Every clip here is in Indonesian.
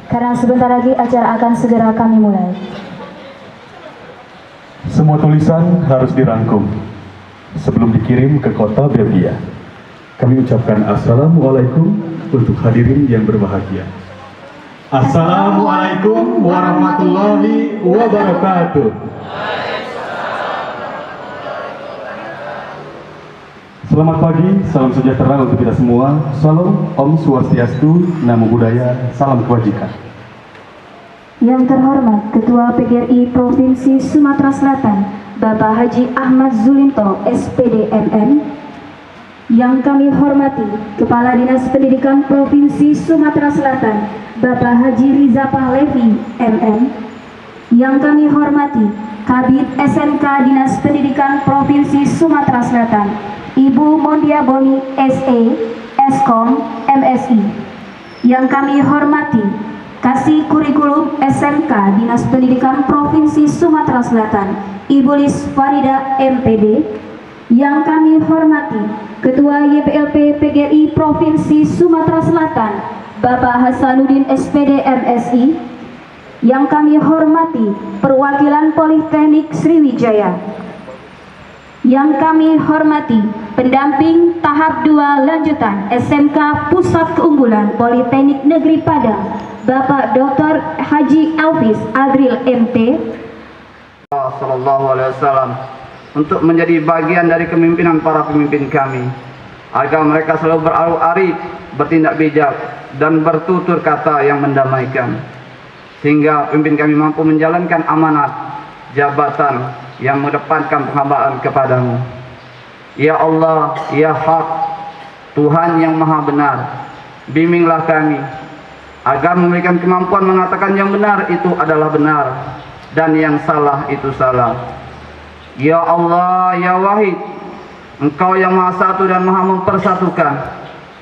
Karena sebentar lagi acara akan segera kami mulai. Semua tulisan harus dirangkum sebelum dikirim ke kota Belgia. Kami ucapkan Assalamualaikum untuk hadirin yang berbahagia. Assalamualaikum warahmatullahi wabarakatuh. Selamat pagi, salam sejahtera untuk kita semua. Salam, Om Swastiastu, Namo Buddhaya, salam kebajikan. Yang terhormat Ketua PGRI Provinsi Sumatera Selatan, Bapak Haji Ahmad Zulinto, SPD MM. Yang kami hormati Kepala Dinas Pendidikan Provinsi Sumatera Selatan, Bapak Haji Riza Pahlevi, MM. Yang kami hormati Kabid SMK Dinas Pendidikan Provinsi Sumatera Selatan, Ibu Mondia Boni, SE, Eskom, MSI. Yang kami hormati Kasih Kurikulum SMK Dinas Pendidikan Provinsi Sumatera Selatan, Ibu Lis Farida, MPD. Yang kami hormati Ketua YPLP PGRI Provinsi Sumatera Selatan, Bapak Hasanuddin, SPD, MSI. Yang kami hormati Perwakilan Politeknik Sriwijaya. Yang kami hormati pendamping tahap 2 lanjutan SMK Pusat Keunggulan Politeknik Negeri Padang, Bapak Dr. Haji Elvis Adril MT. Sallallahu alaihi wasallam untuk menjadi bagian dari kepemimpinan para pemimpin kami, agar mereka selalu berarif, bertindak bijak dan bertutur kata yang mendamaikan, sehingga pemimpin kami mampu menjalankan amanat jabatan yang mengedepankan penghambaan kepadamu. Ya Allah, ya Hak, Tuhan yang Maha Benar, bimbinglah kami agar memberikan kemampuan mengatakan yang benar itu adalah benar dan yang salah itu salah. Ya Allah, ya Wahid, Engkau yang Maha Satu dan Maha Mempersatukan,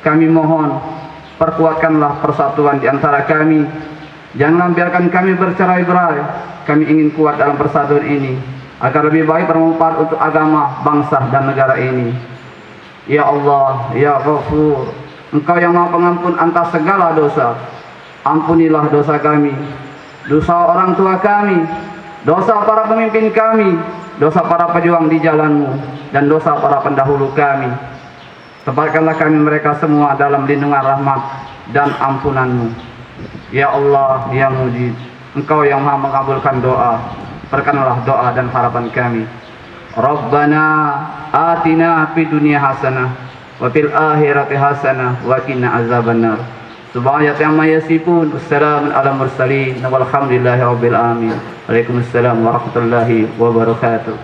kami mohon perkuatkanlah persatuan di antara kami. Jangan biarkan kami bercerai-berai. Kami ingin kuat dalam persatuan ini agar lebih baik bermanfaat untuk agama, bangsa dan negara ini. Ya Allah, ya Ghafur, Engkau yang Maha Pengampun atas segala dosa. Ampunilah dosa kami, dosa orang tua kami, dosa para pemimpin kami, dosa para pejuang di jalan-Mu, dan dosa para pendahulu kami. Tempatkanlah kami mereka semua dalam lindungan rahmat dan ampunan-Mu. Ya Allah, ya Mujib, Engkau yang Maha mengabulkan doa. Perkenanlah doa dan harapan kami. Rabbana atina fid dunya hasanah wa fil akhirati hasanah wa qina azabannar. Subhanaka amma yasifun, wassalamun ala mursalin, walhamdulillahi rabbil alamin. Waalaikumsalam warahmatullahi wabarakatuh.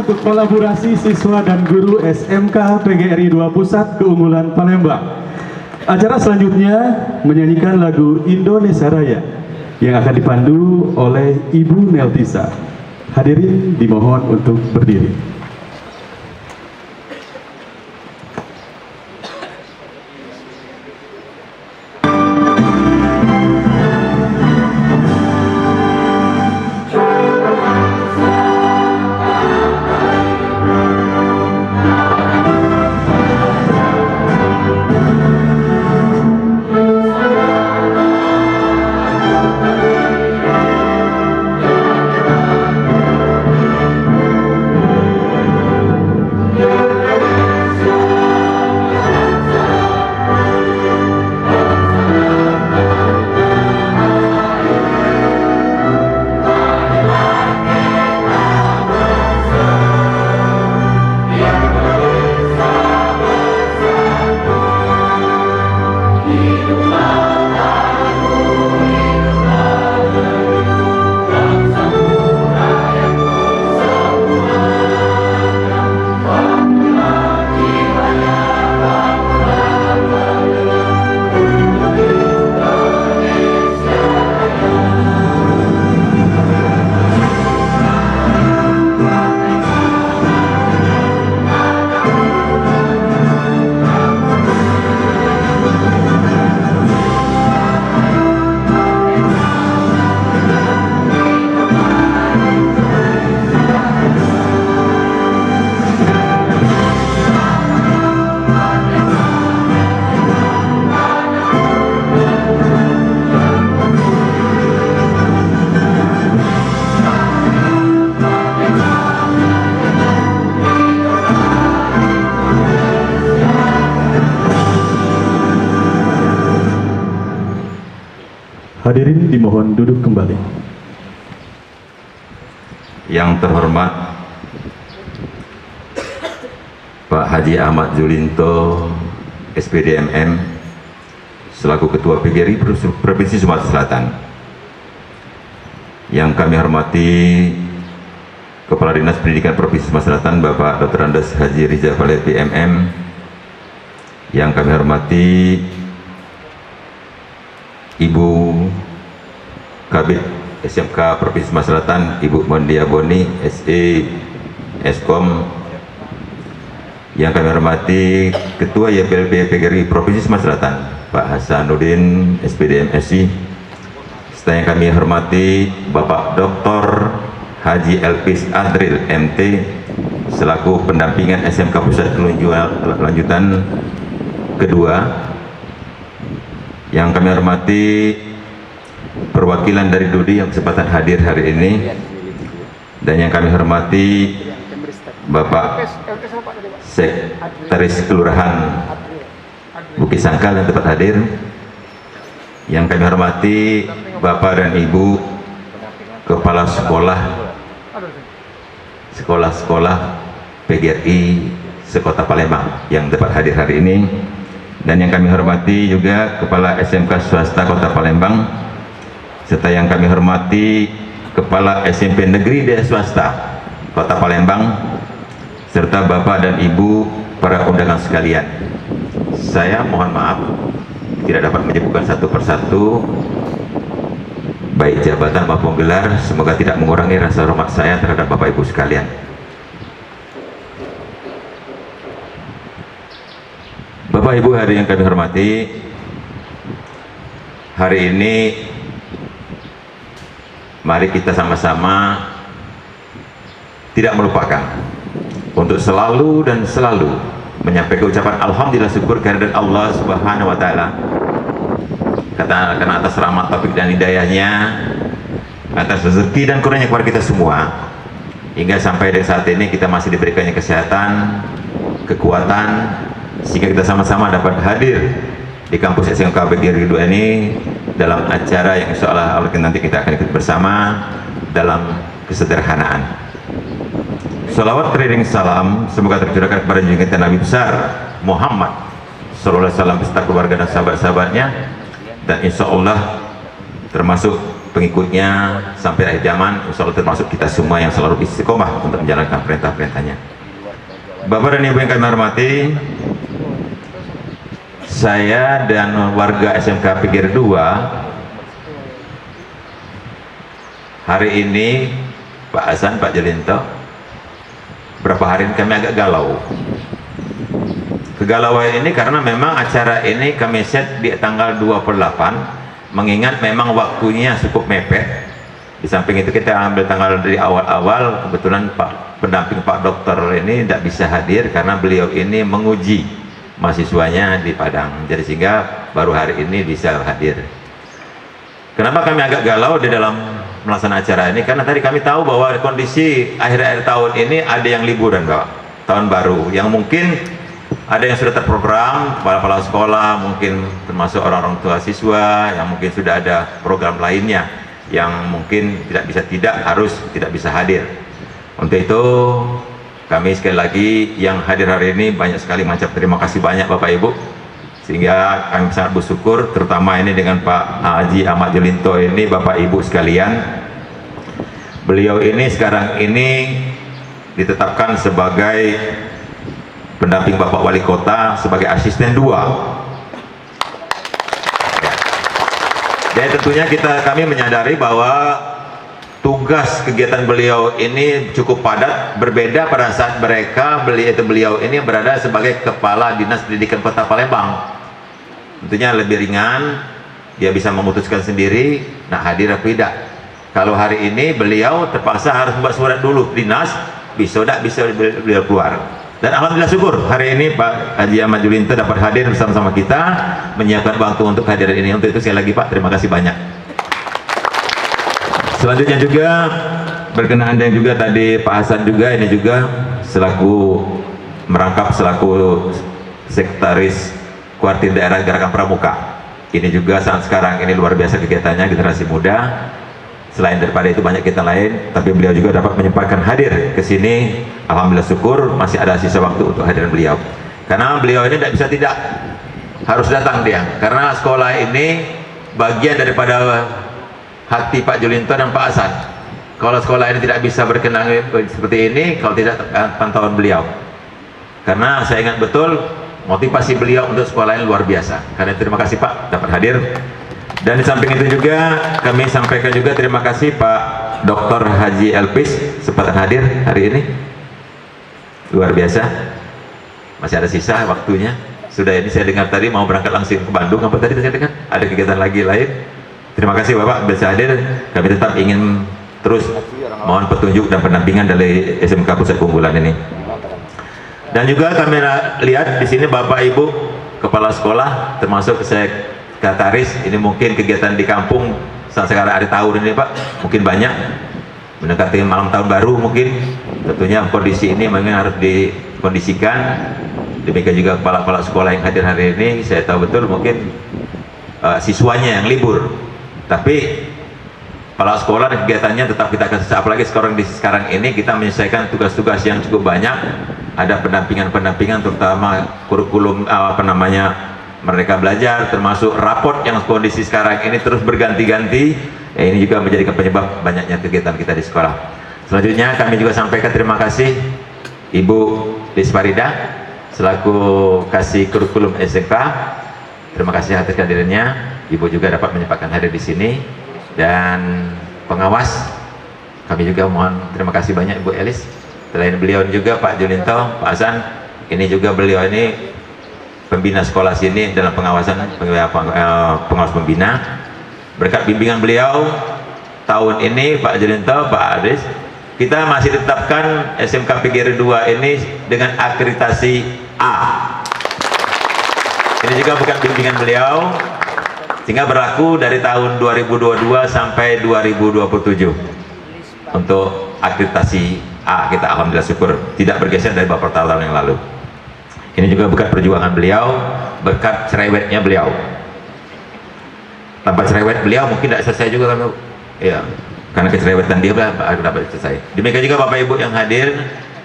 untuk kolaborasi siswa dan guru SMK PGRI 2 Pusat Keunggulan Palembang. Acara selanjutnya menyanyikan lagu Indonesia Raya yang akan dipandu oleh Ibu Neltisa. Hadirin dimohon untuk berdiri. Hadirin dimohon duduk kembali. Yang terhormat Pak Haji Ahmad Zulinto, SPD MM, selaku Ketua PGRI Provinsi Sumatera Selatan. Yang kami hormati Kepala Dinas Pendidikan Provinsi Sumatera Selatan, Bapak Dr. Andes Haji Riza Valepi MM. Yang kami hormati Ibu Kabid SMK Provinsi Sumatera Selatan, Ibu Mondia Boni, SE Eskom. Yang kami hormati Ketua YPLP PGRI Provinsi Sumatera Selatan, Pak Hasanuddin, SPD MSI. Serta yang kami hormati Bapak Dr. Haji Elpis Adril MT, selaku pendampingan SMK Pusat Lanjutan kedua. Yang kami hormati perwakilan dari DUDI yang kesempatan hadir hari ini, dan yang kami hormati Bapak Sekretaris Kelurahan Bukit Sangkal yang tempat hadir. Yang kami hormati Bapak dan Ibu Kepala Sekolah PGRI Sekota Palembang yang dapat hadir hari ini. Dan yang kami hormati juga Kepala SMK Swasta Kota Palembang, serta yang kami hormati Kepala SMP Negeri Desa Swasta Kota Palembang, serta Bapak dan Ibu para undangan sekalian. Saya mohon maaf tidak dapat menyebutkan satu persatu baik jabatan maupun gelar, semoga tidak mengurangi rasa hormat saya terhadap Bapak Ibu sekalian. Bapak Ibu hadirin yang kami hormati, hari ini mari kita sama-sama tidak melupakan untuk selalu dan selalu menyampaikan ucapan alhamdulillah, syukur kehadiran Allah Subhanahu wa taala karena atas rahmat, taufik dan hidayahnya, atas rezeki dan kurnianya kepada kita semua, hingga sampai dari saat ini kita masih diberikannya kesehatan, kekuatan, sehingga kita sama-sama dapat hadir di kampus SMK PGRI 2 ini dalam acara yang insya Allah nanti kita akan ikut bersama dalam kesederhanaan. Salawat teriring salam semoga tercurahkan kepada junjungan Nabi besar Muhammad sallallahu alaihi wasallam beserta keluarga dan sahabat-sahabatnya, dan insya Allah termasuk pengikutnya sampai akhir zaman, insya Allah termasuk kita semua yang selalu istiqomah untuk menjalankan perintah-perintahnya. Bapak dan Ibu yang kami hormati, saya dan warga SMK PGRI 2 hari ini, Pak Hasan, Pak Julinto, berapa hari ini kami agak galau. Kegalauan ini karena memang acara ini kami set di tanggal 28, mengingat memang waktunya cukup mepet. Di samping itu kita ambil tanggal dari awal-awal, kebetulan pendamping Pak Dokter ini tidak bisa hadir karena beliau ini menguji mahasiswanya di Padang, jadi sehingga baru hari ini bisa hadir. Kenapa kami agak galau di dalam melaksanakan acara ini? Karena tadi kami tahu bahwa kondisi akhir-akhir tahun ini ada yang liburan, Bapak, tahun baru, yang mungkin ada yang sudah terprogram, kepala-kepala sekolah, mungkin termasuk orang-orang tua siswa, yang mungkin sudah ada program lainnya, yang mungkin tidak bisa hadir. Untuk itu, kami sekali lagi yang hadir hari ini banyak sekali mengucap terima kasih banyak Bapak Ibu, sehingga kami sangat bersyukur, terutama ini dengan Pak Haji Ahmad Julinto ini, Bapak Ibu sekalian. Beliau ini sekarang ini ditetapkan sebagai pendamping Bapak Wali Kota sebagai asisten 2. Dan tentunya kami menyadari bahwa tugas kegiatan beliau ini cukup padat, berbeda pada saat beliau ini berada sebagai Kepala Dinas Pendidikan Kota Palembang. Tentunya lebih ringan, dia bisa memutuskan sendiri nak hadir atau tidak. Kalau hari ini beliau terpaksa harus membuat surat dulu dinas, bisa beliau keluar. Dan alhamdulillah syukur hari ini Pak Haji Ahmad Julinto dapat hadir bersama-sama kita, menyiapkan waktu untuk hadirin ini. Untuk itu sekali lagi Pak, terima kasih banyak. Selanjutnya juga berkenaan dengan juga tadi Pak Hasan juga ini juga merangkap selaku sekretaris Kuartir Daerah Gerakan Pramuka. Ini juga saat sekarang ini luar biasa kegiatannya, generasi muda. Selain daripada itu banyak kita lain, tapi beliau juga dapat menyempatkan hadir ke sini. Alhamdulillah syukur masih ada sisa waktu untuk hadiran beliau. Karena beliau ini tidak harus datang dia, karena sekolah ini bagian daripada hati Pak Julinto dan Pak Hasan. Kalau sekolah ini tidak bisa berkenan seperti ini kalau tidak pantauan beliau. Karena saya ingat betul motivasi beliau untuk sekolah ini luar biasa. Karena terima kasih Pak dapat hadir. Dan di samping itu juga kami sampaikan juga terima kasih Pak Dr. Haji Elpis sempat hadir hari ini. Luar biasa. Masih ada sisa waktunya. Sudah ini saya dengar tadi mau berangkat langsung ke Bandung, apa tadi saya dengar? Ada kegiatan lagi lain. Terima kasih Bapak bisa hadir. Kami tetap ingin terus mohon petunjuk dan pendampingan dari SMK Pusat Keunggulan ini. Dan juga kami lihat di sini Bapak Ibu kepala sekolah termasuk sekretaris, ini mungkin kegiatan di kampung saat sekarang hari tahun ini Pak, mungkin banyak mendekati malam tahun baru mungkin. Tentunya kondisi ini memang harus dikondisikan. Demikian juga kepala-kepala sekolah yang hadir hari ini, saya tahu betul mungkin siswanya yang libur, tapi kepala sekolah dan kegiatannya tetap kita akan sesuai. Apalagi sekarang ini kita menyelesaikan tugas-tugas yang cukup banyak. Ada pendampingan terutama kurikulum mereka belajar, termasuk raport yang kondisi sekarang ini terus berganti-ganti. Ini juga menjadikan penyebab banyaknya kegiatan kita di sekolah. Selanjutnya kami juga sampaikan terima kasih Ibu Lisfarida selaku kasih kurikulum SMK. Terima kasih atas kehadirannya. Ibu juga dapat menyempatkan hadir di sini. Dan pengawas kami juga mohon terima kasih banyak Ibu Elis. Selain beliau juga Pak Julinto, Pak Hasan, ini juga beliau ini pembina sekolah sini dalam pengawasan pengawas pembina. Berkat bimbingan beliau tahun ini Pak Julinto, Pak Adis, kita masih ditetapkan SMK PGRI 2 ini dengan akreditasi A. Ini juga bukan bimbingan beliau, sehingga berlaku dari tahun 2022 sampai 2027 untuk akreditasi A. Kita alhamdulillah syukur tidak bergeser dari beberapa tahun yang lalu. Ini juga berkat perjuangan beliau, berkat cerewetnya beliau. Tanpa cerewet beliau mungkin tidak selesai juga kan, ya, karena kecerewetan dia dapat selesai. Demikian juga Bapak Ibu yang hadir,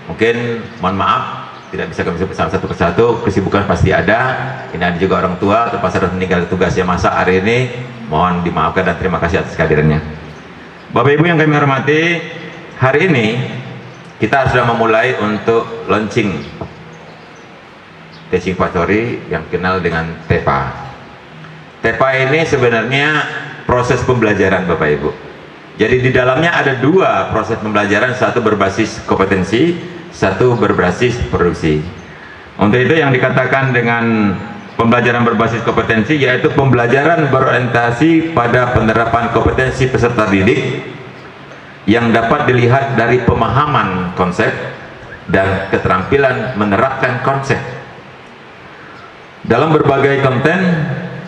mungkin mohon maaf tidak bisa kami sebut satu persatu, kesibukan pasti ada. Ini ada juga orang tua terpaksa harus meninggal tugasnya masa hari ini, mohon dimaafkan dan terima kasih atas kehadirannya. Bapak Ibu yang kami hormati, hari ini kita sudah memulai untuk launching Teaching Factory yang kenal dengan TEPA. TEPA ini sebenarnya proses pembelajaran Bapak Ibu. Jadi di dalamnya ada dua proses pembelajaran, satu berbasis kompetensi, satu berbasis produksi. Untuk itu yang dikatakan dengan pembelajaran berbasis kompetensi yaitu pembelajaran berorientasi pada penerapan kompetensi peserta didik yang dapat dilihat dari pemahaman konsep dan keterampilan menerapkan konsep dalam berbagai konten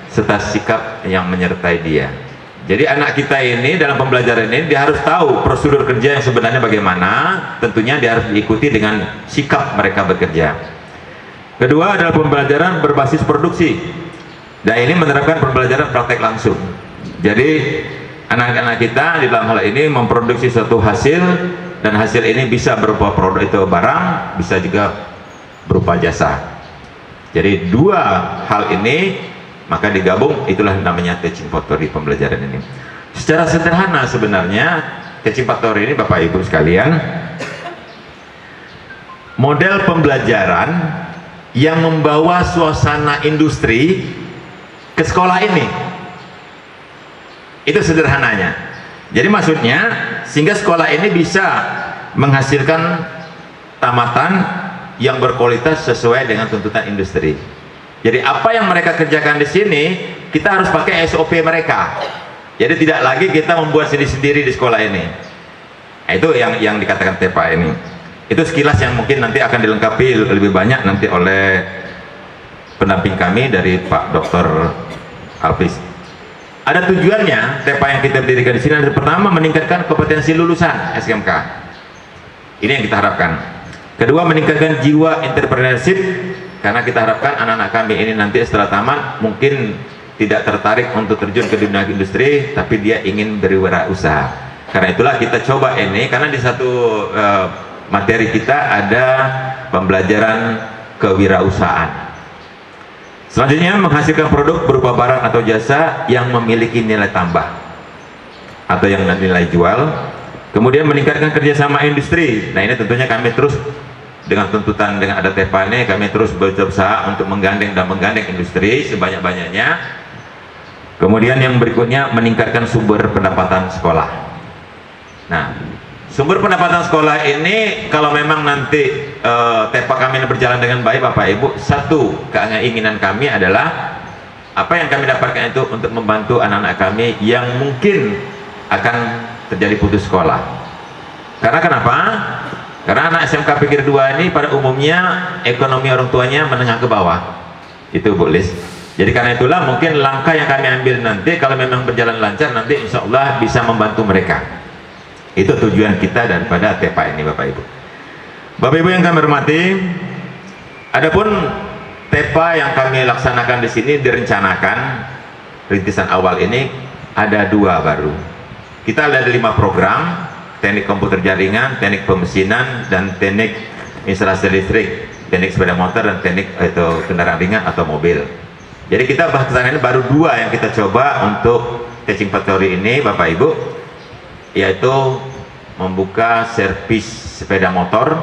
serta sikap yang menyertai dia. Jadi anak kita ini dalam pembelajaran ini dia harus tahu prosedur kerja yang sebenarnya bagaimana, tentunya dia harus diikuti dengan sikap mereka bekerja. Kedua adalah pembelajaran berbasis produksi, dan ini menerapkan pembelajaran praktek langsung. Jadi anak-anak kita di dalam hal ini memproduksi suatu hasil, dan hasil ini bisa berupa produk itu barang, bisa juga berupa jasa. Jadi dua hal ini maka digabung, itulah namanya Teaching Factory pembelajaran ini. Secara sederhana sebenarnya Teaching Factory ini Bapak Ibu sekalian, model pembelajaran yang membawa suasana industri ke sekolah ini. Itu sederhananya. Jadi maksudnya sehingga sekolah ini bisa menghasilkan tamatan yang berkualitas sesuai dengan tuntutan industri. Jadi apa yang mereka kerjakan di sini kita harus pakai SOP mereka. Jadi tidak lagi kita membuat sendiri-sendiri di sekolah ini. Nah, itu yang dikatakan TEPA ini. Itu sekilas yang mungkin nanti akan dilengkapi lebih banyak nanti oleh pendamping kami dari Pak Dr. Alvis. Ada tujuannya TEPA yang kita dirikan di sini. Pertama, meningkatkan kompetensi lulusan SMK. Ini yang kita harapkan. Kedua, meningkatkan jiwa entrepreneurship, karena kita harapkan anak-anak kami ini nanti setelah tamat mungkin tidak tertarik untuk terjun ke dunia industri, tapi dia ingin berwirausaha. Karena itulah kita coba ini, karena di satu materi kita ada pembelajaran kewirausahaan. Selanjutnya, menghasilkan produk berupa barang atau jasa yang memiliki nilai tambah atau yang nilai jual. Kemudian meningkatkan kerjasama industri. Nah, ini tentunya kami terus dengan tuntutan dengan ada TEPA ini, kami terus berusaha untuk menggandeng industri sebanyak-banyaknya. Kemudian yang berikutnya, meningkatkan sumber pendapatan sekolah. Nah, sumber pendapatan sekolah ini kalau memang nanti TEPA kami berjalan dengan baik Bapak Ibu, satu keinginan kami adalah apa yang kami dapatkan itu untuk membantu anak-anak kami yang mungkin akan terjadi putus sekolah. Karena kenapa? Karena anak SMK Pikir 2 ini pada umumnya ekonomi orang tuanya menengah ke bawah. Itu Bu Lis. Jadi karena itulah mungkin langkah yang kami ambil nanti kalau memang berjalan lancar nanti insya Allah bisa membantu mereka. Itu tujuan kita daripada TEPA ini Bapak Ibu. Bapak Ibu yang kami hormati, adapun TEPA yang kami laksanakan di sini direncanakan rintisan awal ini ada 2 baru. Kita ada 5 program, teknik komputer jaringan, teknik pemesinan, dan teknik instalasi listrik, teknik sepeda motor, dan teknik itu kendaraan ringan atau mobil. Jadi kita bahas ini baru 2 yang kita coba untuk Teaching Factory ini Bapak Ibu, yaitu membuka servis sepeda motor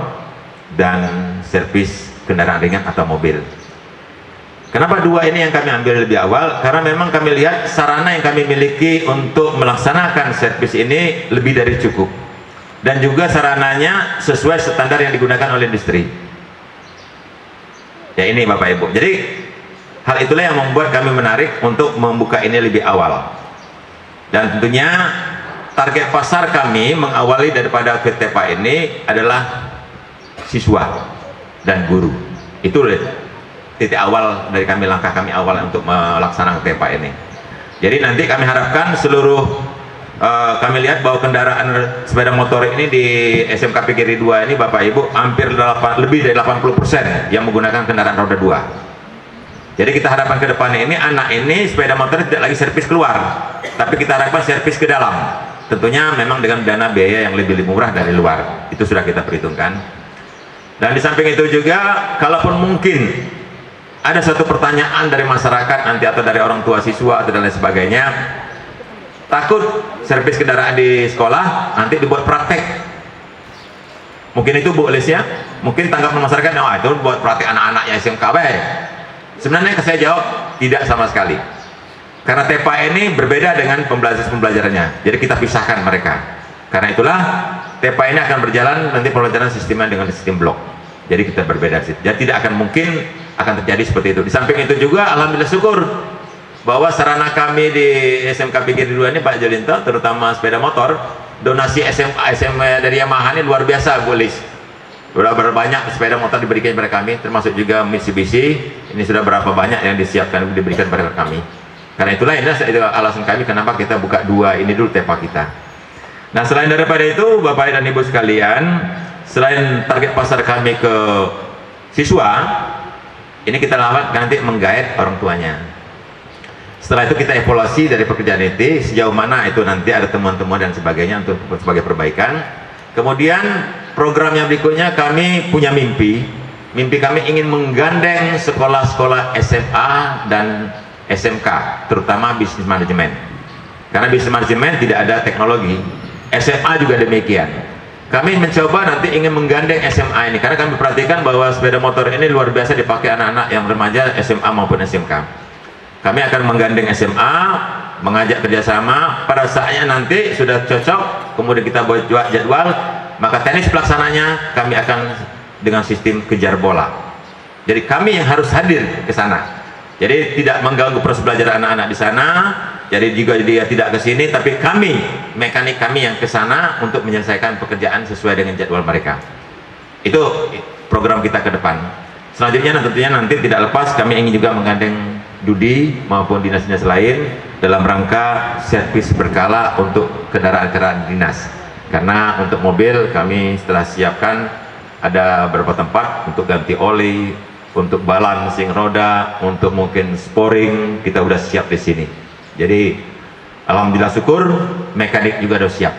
dan servis kendaraan ringan atau mobil. Kenapa 2 ini yang kami ambil lebih awal? Karena memang kami lihat sarana yang kami miliki untuk melaksanakan servis ini lebih dari cukup, dan juga sarananya sesuai standar yang digunakan oleh industri. Ya ini Bapak Ibu. Jadi hal itulah yang membuat kami menarik untuk membuka ini lebih awal. Dan tentunya target pasar kami mengawali daripada TEPA ini adalah siswa dan guru. Itu titik awal dari kami, langkah kami awal untuk melaksanakan TEPA ini. Jadi nanti kami harapkan seluruh kami lihat bahwa kendaraan sepeda motor ini di SMK Pikir 2 ini Bapak Ibu hampir lebih dari 80% yang menggunakan kendaraan roda 2. Jadi kita harapkan ke depan ini anak ini sepeda motor tidak lagi servis keluar, tapi kita harapkan servis ke dalam. Tentunya memang dengan dana biaya yang lebih murah dari luar. Itu sudah kita perhitungkan. Dan di samping itu juga, kalaupun mungkin ada suatu pertanyaan dari masyarakat nanti atau dari orang tua siswa atau dan lain sebagainya, takut servis kendaraan di sekolah nanti dibuat praktek. Mungkin itu Bu Elisnya, mungkin tanggapan masyarakat, oh itu buat praktek anak-anaknya SMK. Sebenarnya saya jawab tidak sama sekali. Karena TEPA ini berbeda dengan pembelajarannya, jadi kita pisahkan mereka. Karena itulah TEPA ini akan berjalan nanti pembelajaran sistemnya dengan sistem blok. Jadi kita berbeda. Jadi tidak akan mungkin akan terjadi seperti itu. Di samping itu juga alhamdulillah syukur bahwa sarana kami di SMK PGRI 2 ini Pak Jolinto, terutama sepeda motor, donasi SMA dari Yamaha ini luar biasa Bu Lis. Sudah berapa banyak sepeda motor diberikan kepada kami, termasuk juga Mitsubishi. Ini sudah berapa banyak yang disiapkan diberikan kepada kami. Karena itulah ini alasan kami kenapa kita buka dua ini dulu TEPA kita. Nah, selain daripada itu Bapak dan Ibu sekalian, selain target pasar kami ke siswa, ini kita lawan nanti menggait orang tuanya. Setelah itu kita evaluasi dari pekerjaan itu sejauh mana itu nanti ada temuan-temuan dan sebagainya untuk sebagai perbaikan. Kemudian program yang berikutnya kami punya mimpi kami ingin menggandeng sekolah-sekolah SMA dan SMK, terutama bisnis manajemen. Karena bisnis manajemen tidak ada teknologi, SMA juga demikian. Kami mencoba nanti ingin menggandeng SMA ini, karena kami perhatikan bahwa sepeda motor ini luar biasa dipakai anak-anak yang remaja SMA maupun SMK. Kami akan menggandeng SMA, mengajak kerjasama, pada saatnya nanti sudah cocok, kemudian kita buat jadwal, maka teknis pelaksananya kami akan dengan sistem kejar bola. Jadi kami yang harus hadir ke sana. Jadi tidak mengganggu proses belajar anak-anak di sana. Jadi juga dia tidak ke sini, tapi kami, mekanik kami yang ke sana untuk menyelesaikan pekerjaan sesuai dengan jadwal mereka. Itu program kita ke depan. Selanjutnya tentunya nanti tidak lepas kami ingin juga menggandeng Dudi maupun dinas-dinas lain dalam rangka servis berkala untuk kendaraan-kendaraan dinas. Karena untuk mobil kami setelah siapkan ada beberapa tempat untuk ganti oli, untuk balancing roda, untuk mungkin sporing kita udah siap di sini. Jadi alhamdulillah syukur mekanik juga sudah siap.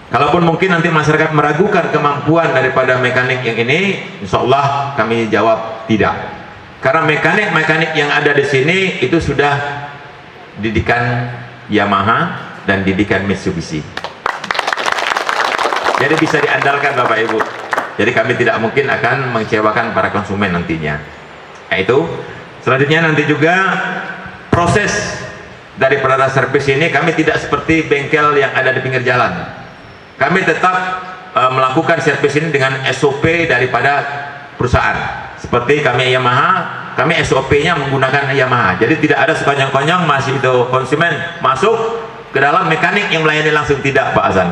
Kalaupun mungkin nanti masyarakat meragukan kemampuan daripada mekanik yang ini, insya Allah kami jawab tidak. Karena mekanik-mekanik yang ada di sini itu sudah didikan Yamaha dan didikan Mitsubishi. Jadi bisa diandalkan Bapak Ibu. Jadi kami tidak mungkin akan mengecewakan para konsumen nantinya. Nah itu. Selanjutnya nanti juga proses dari peralatan servis ini kami tidak seperti bengkel yang ada di pinggir jalan. Kami tetap melakukan servis ini dengan SOP daripada perusahaan. Seperti kami Yamaha, kami SOP-nya menggunakan Yamaha. Jadi tidak ada sekonyong-konyong masih itu konsumen masuk ke dalam mekanik yang melayani langsung, tidak Pak Hasan.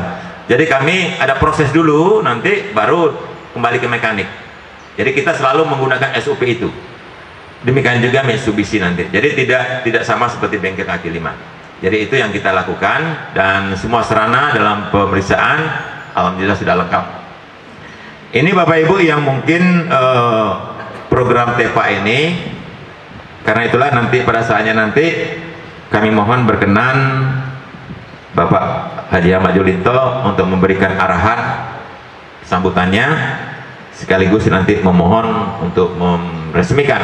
Jadi kami ada proses dulu, nanti baru kembali ke mekanik. Jadi kita selalu menggunakan SOP itu. Demikian juga Mitsubishi nanti. Jadi tidak sama seperti bengkel kaki lima. Jadi itu yang kita lakukan, dan semua sarana dalam pemeriksaan alhamdulillah sudah lengkap. Ini Bapak Ibu yang mungkin program TEPA ini. Karena itulah nanti pada saatnya nanti kami mohon berkenan Bapak Haji Ahmad Jolinto untuk memberikan arahan sambutannya, sekaligus nanti memohon untuk meresmikan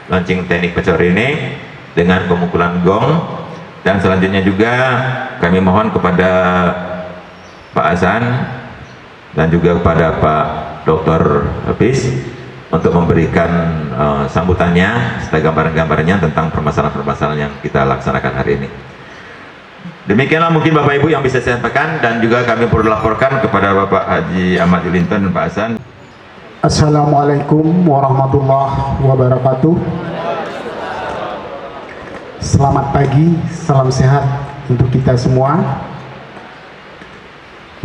launching teknik pecor ini dengan pemukulan gong. Dan selanjutnya juga kami mohon kepada Pak Hasan dan juga kepada Pak Dr. Hafiz untuk memberikan sambutannya serta gambaran-gambarnya tentang permasalahan-permasalahan yang kita laksanakan hari ini. Demikianlah mungkin Bapak Ibu yang bisa saya sampaikan, dan juga kami perlu laporkan kepada Bapak Haji Ahmad Jolinto dan Pak Hasan. Assalamualaikum warahmatullahi wabarakatuh. Selamat pagi, salam sehat untuk kita semua.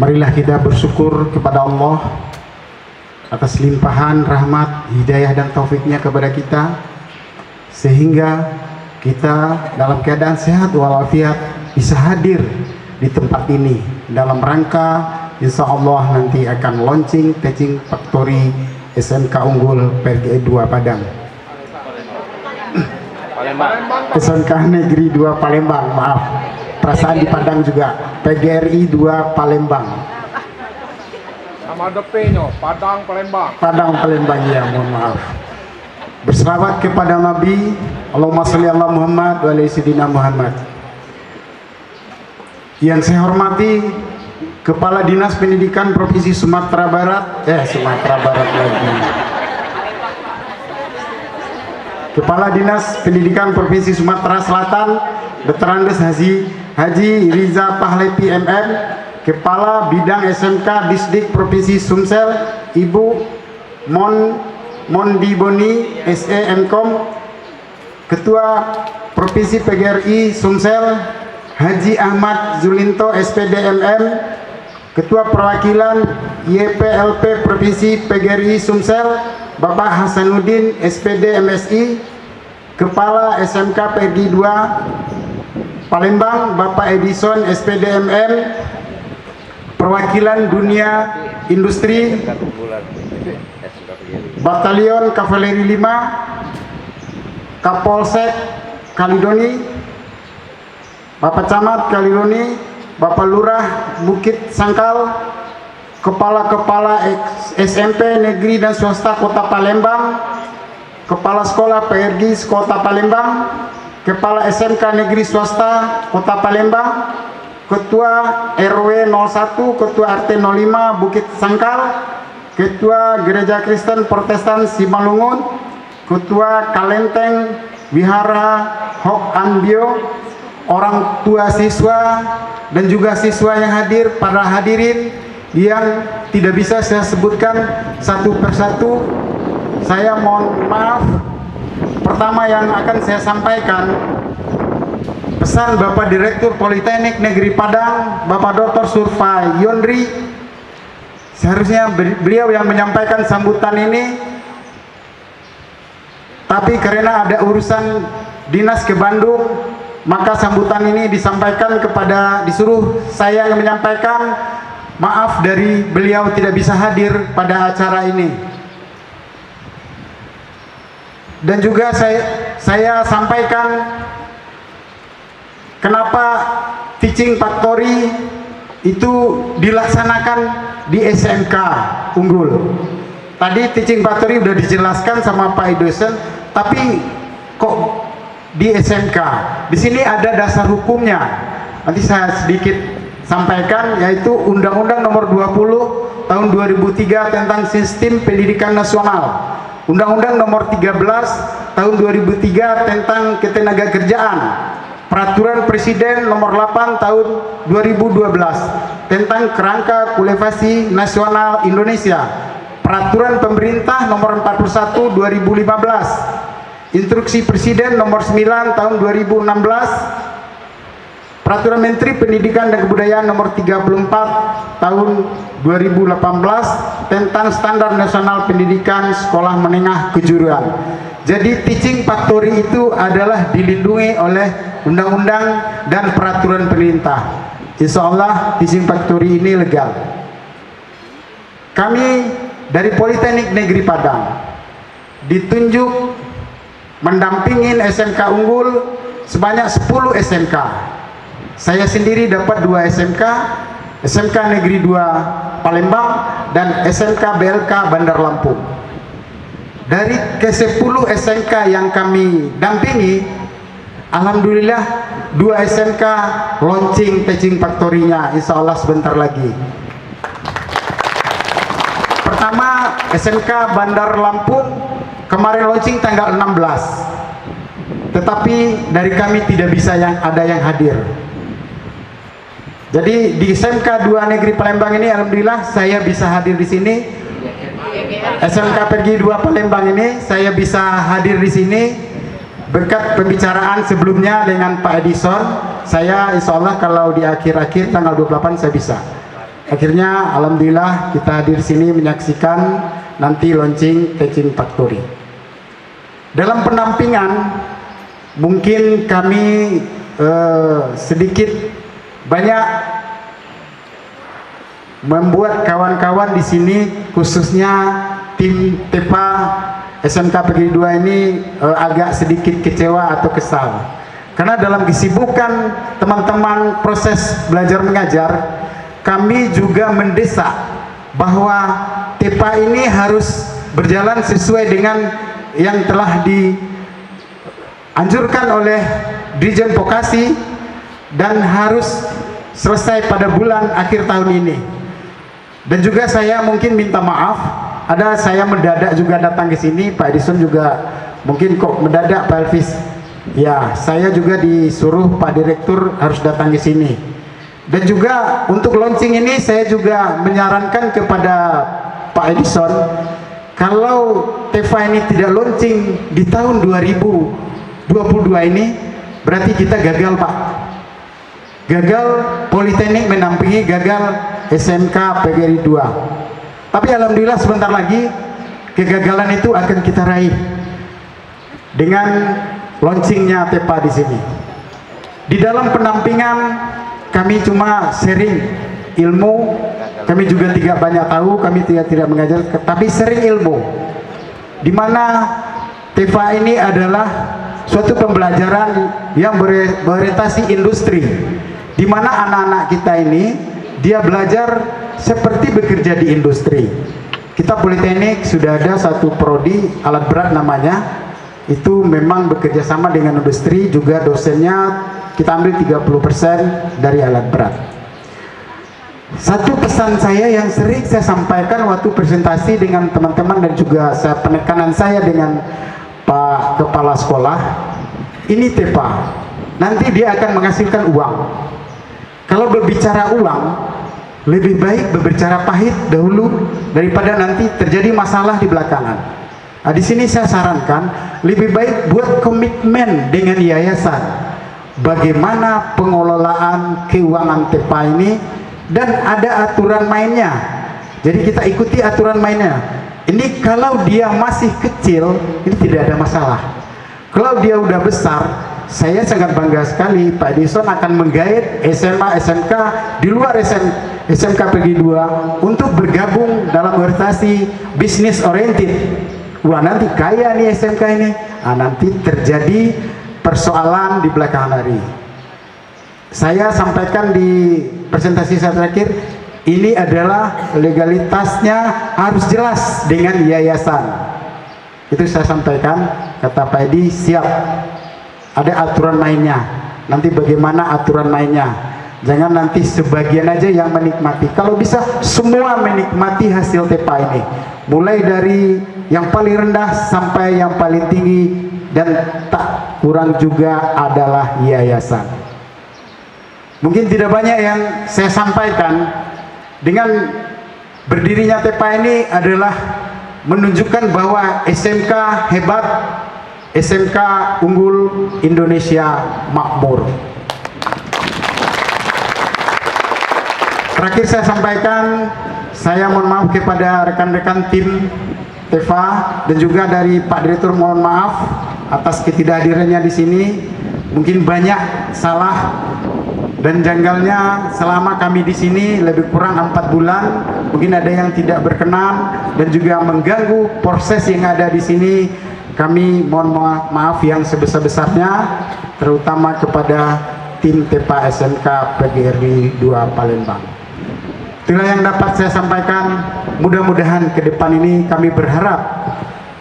Marilah kita bersyukur kepada Allah atas limpahan rahmat, hidayah dan taufiknya kepada kita, sehingga kita dalam keadaan sehat walafiat bisa hadir di tempat ini dalam rangka insya Allah nanti akan launching Teaching Factory SMK Unggul PGRI 2 Padang. SMK Negeri 2 Palembang, maaf, perasaan di Padang juga. PGRI 2 Palembang. Nama DP-nya Padang Palembang. Padang Palembang, ya, mohon maaf. Berselawat kepada Nabi, Allahumma sholli ala Muhammad wa ala sayyidina Muhammad. Yang saya hormati Kepala Dinas Pendidikan Provinsi Sumatera Barat, Kepala Dinas Pendidikan Provinsi Sumatera Selatan, Dr. Andes Haji Riza Pahlepi MM, Kepala Bidang SMK Disdik Provinsi Sumsel, Ibu Mondiboni SE Mkom, Ketua Provinsi PGRI Sumsel, Haji Ahmad Zulinto SPD MM, Ketua Perwakilan YPLP Provinsi PGRI Sumsel, Bapak Hasanuddin SPD MSI, Kepala SMK PGRI 2 Palembang, Bapak Edison SPD MM, Perwakilan Dunia Industri, Batalion Kavaleri 5, Kapolsek Kalidoni, Bapak Camat Kalidoni, Bapak Lurah Bukit Sangkal, Kepala-Kepala SMP Negeri dan Swasta Kota Palembang, Kepala Sekolah PRG Kota Palembang, Kepala SMK Negeri Swasta Kota Palembang, Ketua RW 01, Ketua RT 05 Bukit Sangkal, Ketua Gereja Kristen Protestan Simalungun, Ketua Kalenteng Wihara Hok Anbio, orang tua siswa dan juga siswa yang hadir, para hadirin yang tidak bisa saya sebutkan satu persatu. Saya mohon maaf. Pertama yang akan saya sampaikan, pesan Bapak Direktur Politeknik Negeri Padang, Bapak Dr. Surfa Yondri, seharusnya beliau yang menyampaikan sambutan ini, tapi karena ada urusan dinas ke Bandung, maka sambutan ini disuruh saya yang menyampaikan. Maaf dari beliau tidak bisa hadir pada acara ini. Dan juga saya sampaikan kenapa teaching factory itu dilaksanakan di SMK Unggul. Tadi teaching factory udah dijelaskan sama Pak Dosen, tapi kok di SMK? Di sini ada dasar hukumnya. Nanti saya sedikit sampaikan, yaitu Undang-Undang Nomor 20 Tahun 2003 tentang Sistem Pendidikan Nasional, Undang-Undang Nomor 13 Tahun 2003 tentang Ketenagakerjaan, Peraturan Presiden Nomor 8 Tahun 2012 tentang Kerangka Kultivasi Nasional Indonesia, Peraturan Pemerintah Nomor 41 2015, Instruksi Presiden Nomor 9 Tahun 2016, Peraturan Menteri Pendidikan dan Kebudayaan Nomor 34 Tahun 2018 tentang Standar Nasional Pendidikan Sekolah Menengah Kejuruan. Jadi teaching factory itu adalah dilindungi oleh undang-undang dan peraturan pemerintah. Insya Allah teaching factory ini legal. Kami dari Politeknik Negeri Padang ditunjuk mendampingin SMK Unggul sebanyak 10 SMK. Saya sendiri dapat 2 SMK, SMK Negeri 2 Palembang dan SMK BLK Bandar Lampung. Dari ke-10 SMK yang kami dampingi, alhamdulillah 2 SMK launching teaching factory-nya, insya Allah sebentar lagi. Pertama SMK Bandar Lampung kemarin launching tanggal 16, tetapi dari kami tidak bisa ada yang hadir. Jadi di SMK 2 Negeri Palembang ini alhamdulillah saya bisa hadir di sini. SMK PGRI 2 Palembang ini saya bisa hadir di sini berkat pembicaraan sebelumnya dengan Pak Edison. Saya insya Allah kalau di akhir-akhir tanggal 28 saya bisa. Akhirnya alhamdulillah kita hadir di sini menyaksikan nanti launching teaching factory. Dalam pendampingan mungkin kami sedikit banyak membuat kawan-kawan di sini, khususnya tim TEPA SMK PGRI 2 ini agak sedikit kecewa atau kesal, karena dalam kesibukan teman-teman proses belajar mengajar, kami juga mendesak bahwa TEPA ini harus berjalan sesuai dengan yang telah dianjurkan oleh Dirjen Vokasi dan harus selesai pada bulan akhir tahun ini. Dan juga saya mungkin minta maaf, saya mendadak juga datang ke sini. Pak Edison juga mungkin kok mendadak Pak Elvis. Ya, saya juga disuruh Pak Direktur harus datang ke sini. Dan juga untuk launching ini saya juga menyarankan kepada Pak Edison, kalau TEFA ini tidak launching di tahun 2022 ini, berarti kita gagal, Pak. Gagal Politeknik menampingi, gagal SMK PGRI 2. Tapi alhamdulillah sebentar lagi kegagalan itu akan kita raih dengan launchingnya TEPA di sini. Di dalam pendampingan kami cuma sharing ilmu, kami juga tidak banyak tahu, kami tidak mengajar, tapi sharing ilmu. Di mana TEPA ini adalah suatu pembelajaran yang berorientasi industri, di mana anak-anak kita ini dia belajar seperti bekerja di industri. Kita Politeknik sudah ada satu prodi alat berat namanya, itu memang bekerja sama dengan industri, juga dosennya kita ambil 30% dari alat berat. Satu pesan saya yang sering saya sampaikan waktu presentasi dengan teman-teman dan juga penekanan saya dengan Pak Kepala Sekolah, ini TEPA nanti dia akan menghasilkan uang. Kalau berbicara uang, lebih baik berbicara pahit dahulu daripada nanti terjadi masalah di belakangan. Nah, di sini saya sarankan lebih baik buat komitmen dengan yayasan. Bagaimana pengelolaan keuangan TEPA ini, dan ada aturan mainnya. Jadi kita ikuti aturan mainnya. Ini kalau dia masih kecil, ini tidak ada masalah. Kalau dia udah besar, saya sangat bangga sekali Pak Edison akan menggait SMA, SMK di luar SMK PGRI 2 untuk bergabung dalam orientasi bisnis oriented. Wah, nanti kaya nih SMK ini. Nah, nanti terjadi persoalan di belakangan hari. Saya sampaikan di presentasi saya terakhir, ini adalah legalitasnya harus jelas dengan yayasan. Itu saya sampaikan, kata Pak Edi, siap. Ada aturan mainnya. Nanti bagaimana aturan mainnya? Jangan nanti sebagian aja yang menikmati. Kalau bisa semua menikmati hasil TEPA ini. Mulai dari yang paling rendah sampai yang paling tinggi, dan tak kurang juga adalah yayasan. Mungkin tidak banyak yang saya sampaikan. Dengan berdirinya TEPA ini adalah menunjukkan bahwa SMK hebat, SMK unggul, Indonesia makmur. Terakhir saya sampaikan, saya mohon maaf kepada rekan-rekan tim TEPA dan juga dari Pak Direktur, mohon maaf atas ketidakhadirannya di sini. Mungkin banyak salah dan janggalnya selama kami di sini lebih kurang 4 bulan. Mungkin ada yang tidak berkenan dan juga mengganggu proses yang ada di sini. Kami mohon maaf yang sebesar-besarnya, terutama kepada tim TEPA SMK PGRI 2 Palembang. Itulah yang dapat saya sampaikan. Mudah-mudahan ke depan ini kami berharap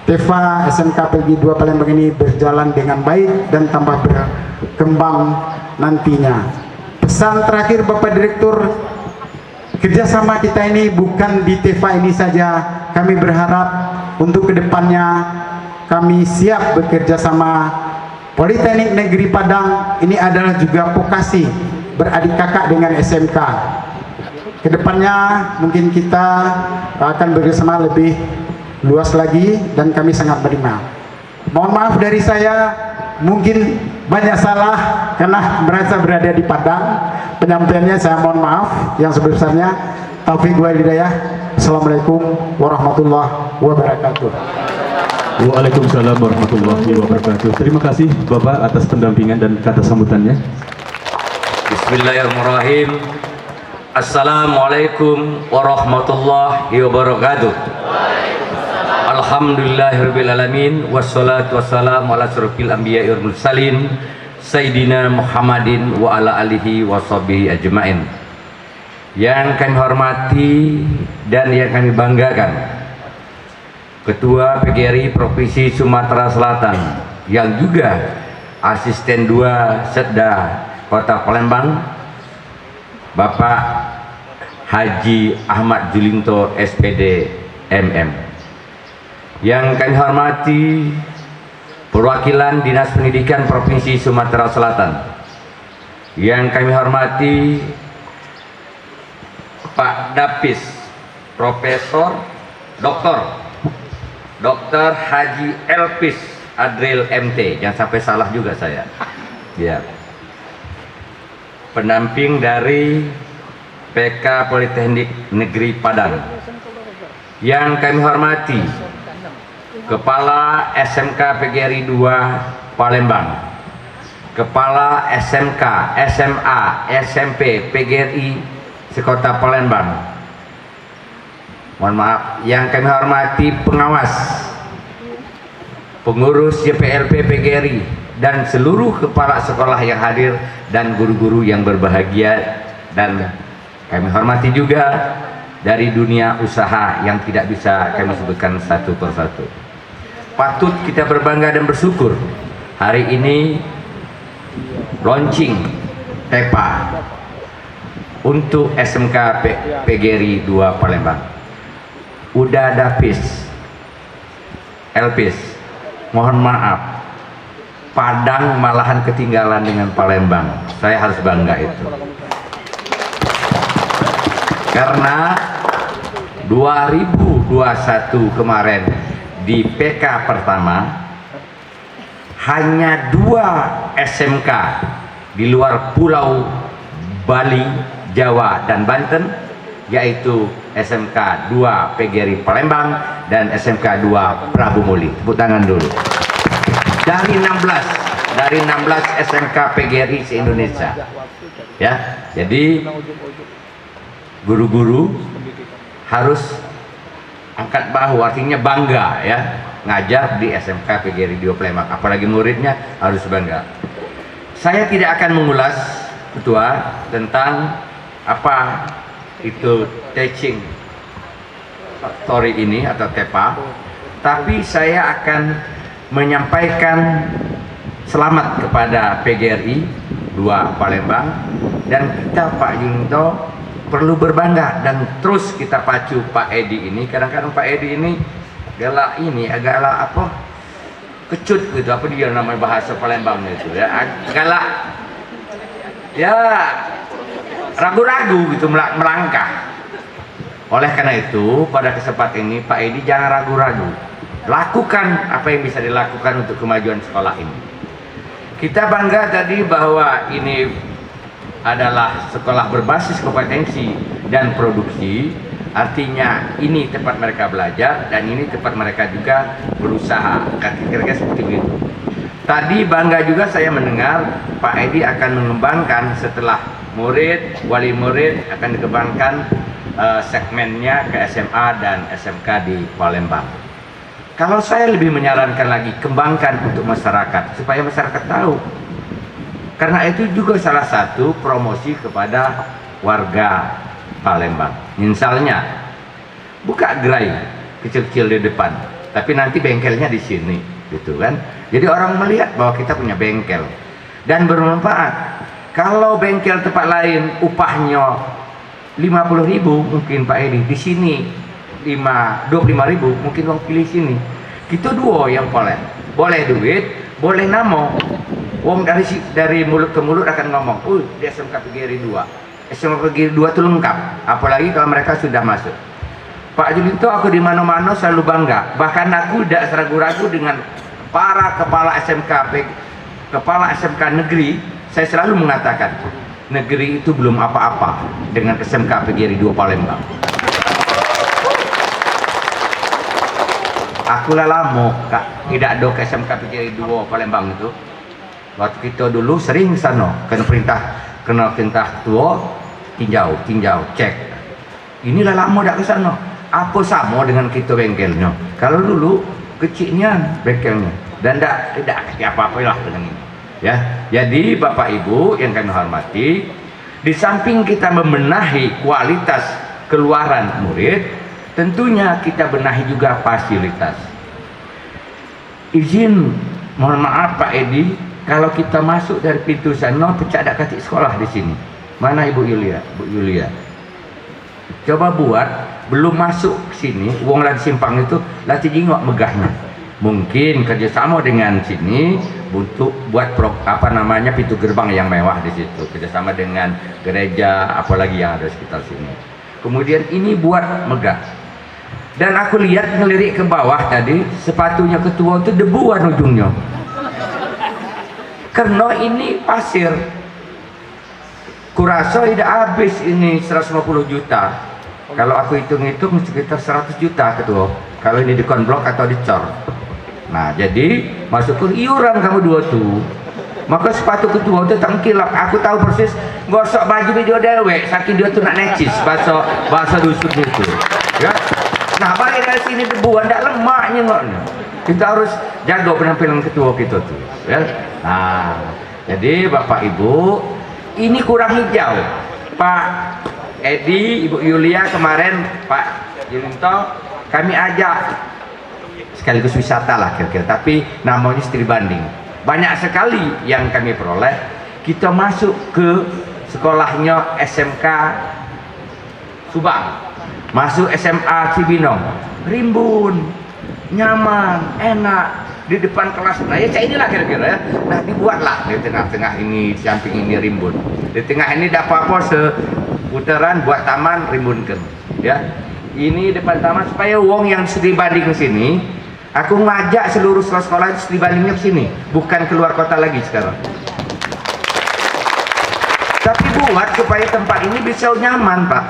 TEPA SMK PGRI 2 Palembang ini berjalan dengan baik dan tambah berkembang nantinya. Pesan terakhir Bapak Direktur, kerjasama kita ini bukan di TEPA ini saja. Kami berharap untuk kedepannya kami siap bekerja sama Politeknik Negeri Padang. Ini adalah juga vokasi beradik kakak dengan SMK. Kedepannya mungkin kita akan bekerjasama lebih luas lagi dan kami sangat berterima. Mohon maaf dari saya, mungkin banyak salah karena merasa berada di Padang. Penyampaiannya saya mohon maaf yang sebesarnya. Taufik wal hidayah. Assalamualaikum warahmatullahi wabarakatuh. Waalaikumsalam warahmatullahi wabarakatuh. Terima kasih Bapak atas pendampingan dan kata sambutannya. Bismillahirrahmanirrahim. Assalamualaikum warahmatullahi wabarakatuh. Alhamdulillahirabbil alamin, wassalatu wassalamu ala asyrofil anbiya'i wal mursalin Sayyidina Muhammadin wa ala alihi washabihi ajmain. Yang kami hormati dan yang kami banggakan, Ketua PGRI Provinsi Sumatera Selatan yang juga Asisten 2 Setda Kota Palembang, Bapak Haji Ahmad Zulinto SPD MM. Yang kami hormati perwakilan Dinas Pendidikan Provinsi Sumatera Selatan. Yang kami hormati Pak Dapis Profesor Dr. Haji Elpis Adril MT, jangan sampai salah juga saya. Ya. Pendamping dari PK Politeknik Negeri Padang. Yang kami hormati Kepala SMK PGRI 2 Palembang, Kepala SMK, SMA, SMP PGRI Sekota Palembang. Mohon maaf, yang kami hormati pengawas, pengurus JPLP PGRI dan seluruh kepala sekolah yang hadir dan guru-guru yang berbahagia, dan kami hormati juga dari dunia usaha yang tidak bisa kami sebutkan satu persatu. Patut kita berbangga dan bersyukur hari ini launching TEPA untuk SMK PGRI 2 Palembang. Udah Dapis Elpis, mohon maaf, Padang malahan ketinggalan dengan Palembang. Saya harus bangga itu, karena 2021 kemarin di PK pertama hanya 2 SMK di luar Pulau Bali, Jawa dan Banten, yaitu SMK 2 PGRI Palembang dan SMK 2 Prabu Muli. Tepuk tangan dulu. Dari 16 SMK PGRI se-Indonesia. Ya, jadi guru-guru harus angkat bahu, artinya bangga ya, ngajar di SMK PGRI 2 Palembang, apalagi muridnya harus bangga. Saya tidak akan mengulas, Ketua, tentang apa itu teaching story ini atau TEPA, tapi saya akan menyampaikan selamat kepada PGRI 2 Palembang, dan kita Pak Zulinto perlu berbangga dan terus kita pacu Pak Edi ini. Kadang-kadang Pak Edi ini galak, ini agaklah apa, kecut gitu, apa dia namanya bahasa Palembangnya itu ya, galak ya, ragu-ragu gitu, melangkah. Oleh karena itu pada kesempatan ini Pak Edi jangan ragu-ragu, lakukan apa yang bisa dilakukan untuk kemajuan sekolah ini. Kita bangga tadi bahwa ini adalah sekolah berbasis kompetensi dan produksi, artinya ini tempat mereka belajar dan ini tempat mereka juga berusaha, kira-kira seperti itu. Tadi bangga juga saya mendengar Pak Edi akan mengembangkan setelah murid, wali murid akan dikembangkan segmennya ke SMA dan SMK di Palembang. Kalau saya lebih menyarankan lagi, kembangkan untuk masyarakat supaya masyarakat tahu. Karena itu juga salah satu promosi kepada warga Palembang. Misalnya buka gerai kecil-kecil di depan, tapi nanti bengkelnya di sini, gitu kan? Jadi orang melihat bahwa kita punya bengkel dan bermanfaat. Kalau bengkel tempat lain upahnya 50.000, mungkin Pak Edi di sini 25.000, mungkin orang pilih sini. Kita dua yang boleh duit, boleh namo. Wong dari mulut ke mulut akan ngomong, di SMK PGRI 2. SMK PGRI 2 itu lengkap, apalagi kalau mereka sudah masuk. Pak Zulinto, aku di mana-mana selalu bangga. Bahkan aku tidak ragu-ragu dengan para kepala SMK negeri. Saya selalu mengatakan, negeri itu belum apa-apa dengan SMK PGRI 2 Palembang. Aku lama Kak, tidak ada ke SMK PGRI 2 Palembang itu. Waktu kita dulu sering sana, kena perintah tua, tinjau, cek. Inilah lama dak ke sana. Apa sama dengan kita bengkelnya? Kalau dulu kecilnya bengkelnya dan tidak apa-apa lah dengan ini. Ya, jadi Bapak Ibu yang kami hormati, di samping kita membenahi kualitas keluaran murid, tentunya kita benahi juga fasilitas. Izin, mohon maaf Pak Edi, kalau kita masuk dari pintu sana pecah dak katik sekolah di sini. Mana Ibu Yulia? Bu Yulia, coba buat, belum masuk ke sini, uang lagi simpang itu, latih jingok megahnya. Mungkin kerjasama dengan sini untuk buat pintu gerbang yang mewah di situ, kerjasama dengan gereja, apalagi yang ada sekitar sini. Kemudian ini buat megah. Dan aku lihat ngelirik ke bawah tadi, sepatunya ketua itu debuan ujungnya. Karena ini pasir. Kurasa tidak habis ini 150 juta. Kalau aku hitung-hitung sekitar 100 juta ketua. Kalau ini di konblok atau dicor. Nah, jadi masuk ke iuran kamu dua tuh. Maka sepatu ketua itu tengkilap. Aku tahu persis gosok baju video dewek saking dia tuh nak necis bahasa dusun itu. Ya. Nah, balik dari sini debuan ndak lemaknya kok. Kita harus jaga penampilan ketua kita tuh, ya. Nah, jadi Bapak Ibu, ini kurang hijau. Pak Edi, Ibu Yulia, kemarin Pak Julinto kami ajak sekaligus wisata lah kira-kira, tapi namanya studi banding. Banyak sekali yang kami peroleh. Kita masuk ke sekolahnya SMK Subang, masuk SMA Cibinong, rimbun, nyaman, enak di depan kelas. Nah ya kayak inilah kira-kira ya. Nah dibuatlah di tengah-tengah ini, di samping ini rimbun, di tengah ini tidak apa-apa seputaran buat taman rimbunkan ya. Ini depan taman supaya wong yang studi banding ke sini. Aku ngajak seluruh sekolah studi bandingnya ke sini, bukan keluar kota lagi sekarang. Tapi buat supaya tempat ini bisa nyaman, Pak.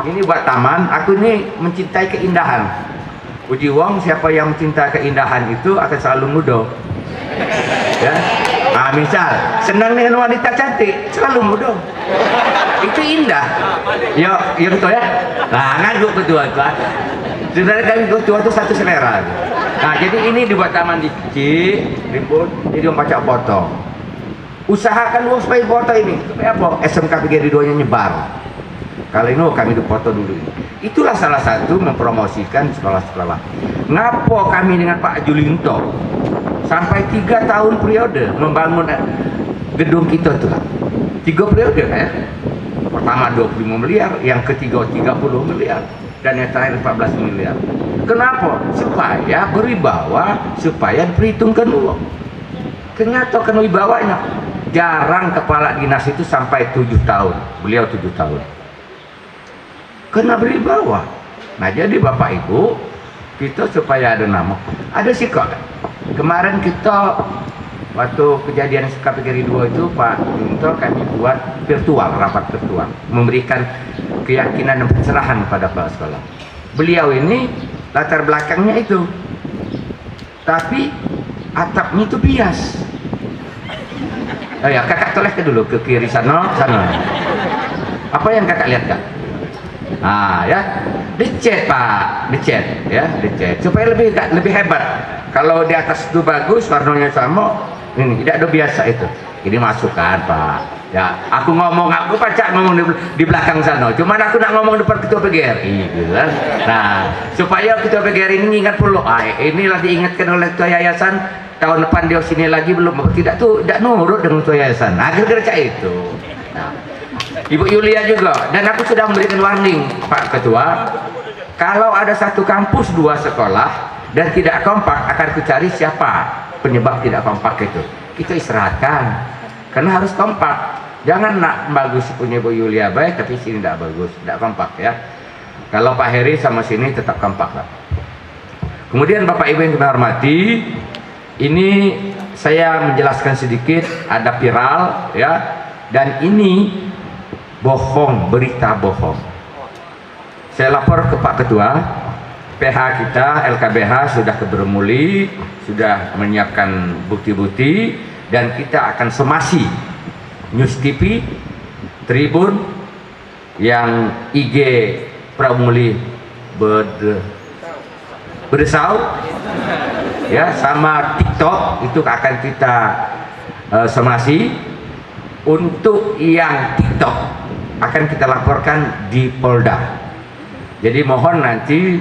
Ini buat taman. Aku ini mencintai keindahan. Uji wong, siapa yang mencintai keindahan itu akan selalu muda. Ya. Nah, misal senang dengan wanita cantik, selalu muda. Itu indah. Yo betul ya. Nah, ngadu ketua itu. Saudara kami ketua itu satu selera. Nah, jadi ini dibuat taman dikit, rimbun, jadi membaca foto. Usahakan wong supaya foto ini, supaya apa? SMK PGRI 2-nya nyebar. Kali ini kami foto dulu. Itulah salah satu mempromosikan sekolah-sekolah. Ngapo kami dengan Pak Julinto sampai 3 tahun periode membangun gedung kita tuh. 3 periode kan ya. Pertama 25 miliar, yang ketiga 30 miliar, dan yang terakhir 14 miliar. Kenapa? Supaya berwibawa, supaya diperhitungkan uang. Ternyata kan wibawanya. Jarang kepala dinas itu sampai 7 tahun. Beliau 7 tahun. Kena berwibawa. Nah jadi Bapak Ibu, kita supaya ada nama. Ada sih kok. Kemarin kita waktu kejadian KPGRI 2 itu Pak Junto kami buat virtual, rapat virtual, memberikan keyakinan dan pencerahan pada Pak sekolah. Beliau ini latar belakangnya itu, tapi atapnya itu bias. Oh ya, kakak toleh ke dulu ke kiri sana. Apa yang kakak lihat kak? Ah ya, dicat Pak, dicat ya, dicat supaya lebih hebat. Kalau di atas itu bagus, warnanya sama, ini tidak ada biasa itu. Ini masukkan Pak. Ya, aku pacak ngomong di belakang sana. Cuman aku nak ngomong depan ketua PGRI, gitu kan. Nah, supaya ketua PGRI ini ingat perlu. Ini lagi diingatkan oleh ketua yayasan. Tahun depan dia sini lagi belum, tidak nurut dengan ketua yayasan. Nah, kira-kira itu. Nah, Ibu Yulia juga. Dan aku sudah memberikan warning, Pak Ketua. Kalau ada satu kampus 2 sekolah dan tidak kompak, akan kucari siapa penyebab tidak kompak itu. Kita istirahatkan, karena harus kompak. Jangan nak bagus punya Bu Yulia baik, tapi sini tidak bagus, tidak kompak ya. Kalau Pak Heri sama sini tetap kompak lah. Kemudian Bapak Ibu yang kami hormati, ini saya menjelaskan sedikit, ada viral ya, dan ini bohong, berita bohong. Saya lapor ke Pak Ketua, PH kita LKBH sudah kebermuli, sudah menyiapkan bukti-bukti, dan kita akan somasi News TV, Tribun, yang IG Pramuli Berdesau, ya, sama TikTok itu akan kita somasi. Untuk yang TikTok akan kita laporkan di Polda. Jadi mohon nanti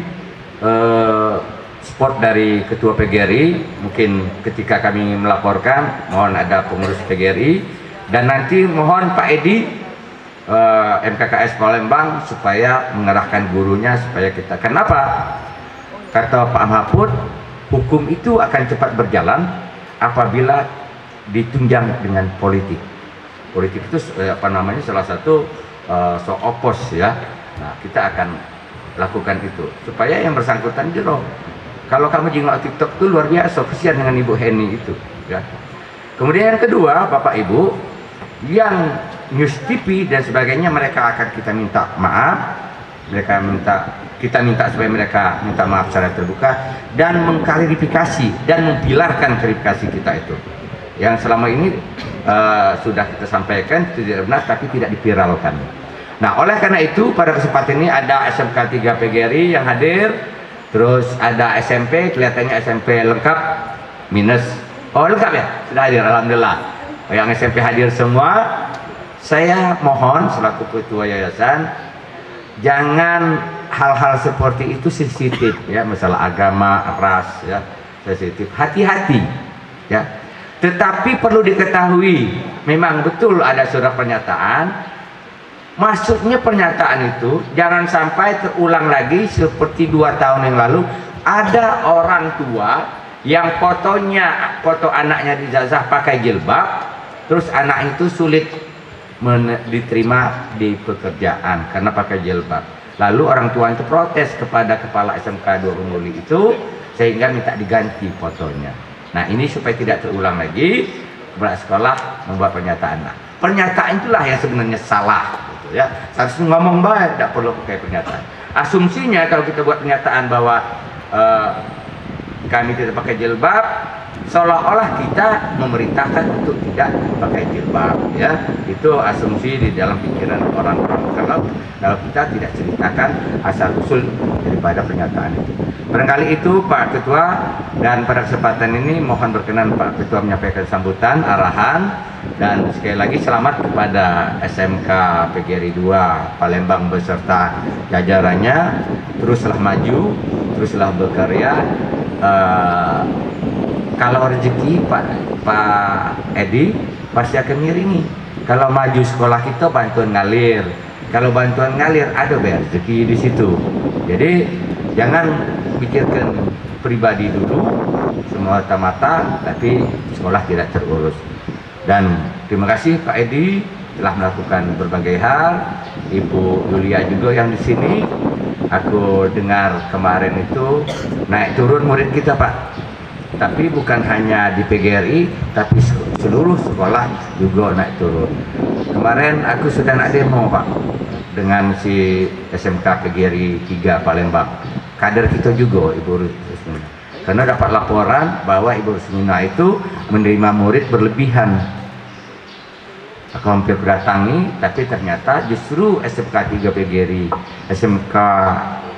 support dari Ketua PGRI, mungkin ketika kami melaporkan mohon ada pengurus PGRI, dan nanti mohon Pak Edi MKKS Palembang supaya mengerahkan gurunya supaya kita. Kenapa? Kata Pak Mahfud, hukum itu akan cepat berjalan apabila ditunjang dengan politik. Politik itu salah satu so opos ya. Nah, kita akan lakukan itu supaya yang bersangkutan jero. Kalau kamu jengok TikTok itu luar biasa, kesian dengan Ibu Heni itu ya. Kemudian yang kedua, Bapak Ibu, yang News TV dan sebagainya, mereka akan kita minta maaf, kita minta supaya mereka minta maaf secara terbuka dan mengklarifikasi dan mempilarkan klarifikasi kita itu yang selama ini sudah kita sampaikan tidak benar tapi tidak dipiralkan. Nah, oleh karena itu pada kesempatan ini ada SMK 3 PGRI yang hadir, terus ada SMP, kelihatannya SMP lengkap minus, oh lengkap ya, sudah hadir, alhamdulillah. Yang SMP hadir semua. Saya mohon selaku ketua yayasan, jangan hal-hal seperti itu sensitif ya, masalah agama, ras ya, sensitif, hati-hati ya. Tetapi perlu diketahui, memang betul ada surat pernyataan. Maksudnya pernyataan itu jangan sampai terulang lagi seperti 2 tahun yang lalu ada orang tua yang foto anaknya dijazah pakai jilbab, terus anak itu sulit diterima di pekerjaan karena pakai jilbab. Lalu orang tua itu protes kepada kepala SMK 2 Bengkulu itu sehingga minta diganti fotonya. Nah, ini supaya tidak terulang lagi, kepala sekolah membuat pernyataan. Nah, pernyataan itulah yang sebenarnya salah gitu ya. Seharusnya ngomong baik, tidak perlu pakai pernyataan. Asumsinya kalau kita buat pernyataan bahwa kami tidak pakai jilbab, seolah-olah kita memerintahkan untuk tidak pakai jilbab ya. Itu asumsi di dalam pikiran orang-orang kalau kita tidak ceritakan asal usul daripada pernyataan itu. Barangkali itu Pak Ketua, dan pada kesempatan ini mohon berkenan Pak Ketua menyampaikan sambutan, arahan, dan sekali lagi selamat kepada SMK PGRI 2 Palembang beserta jajarannya. Teruslah maju, teruslah berkarya. Kalau rezeki Pak Edi pasti akan ngiringi. Kalau maju sekolah kita bantuan ngalir. Kalau bantuan ngalir ada rezeki di situ. Jadi jangan pikirkan pribadi dulu semata-mata, tapi sekolah tidak terurus. Dan terima kasih Pak Edi telah melakukan berbagai hal. Ibu Yulia juga yang di sini. Aku dengar kemarin itu naik turun murid kita Pak. Tapi bukan hanya di PGRI, tapi seluruh sekolah juga naik turun. Kemarin aku sudah nak demo Pak dengan si SMK PGRI 3 Palembang. Kader kita juga Ibu Rusmina. Karena dapat laporan bahwa Ibu Rusmina itu menerima murid berlebihan. Aku hampir berdatangi, tapi ternyata justru SMK 3 PGRI, SMK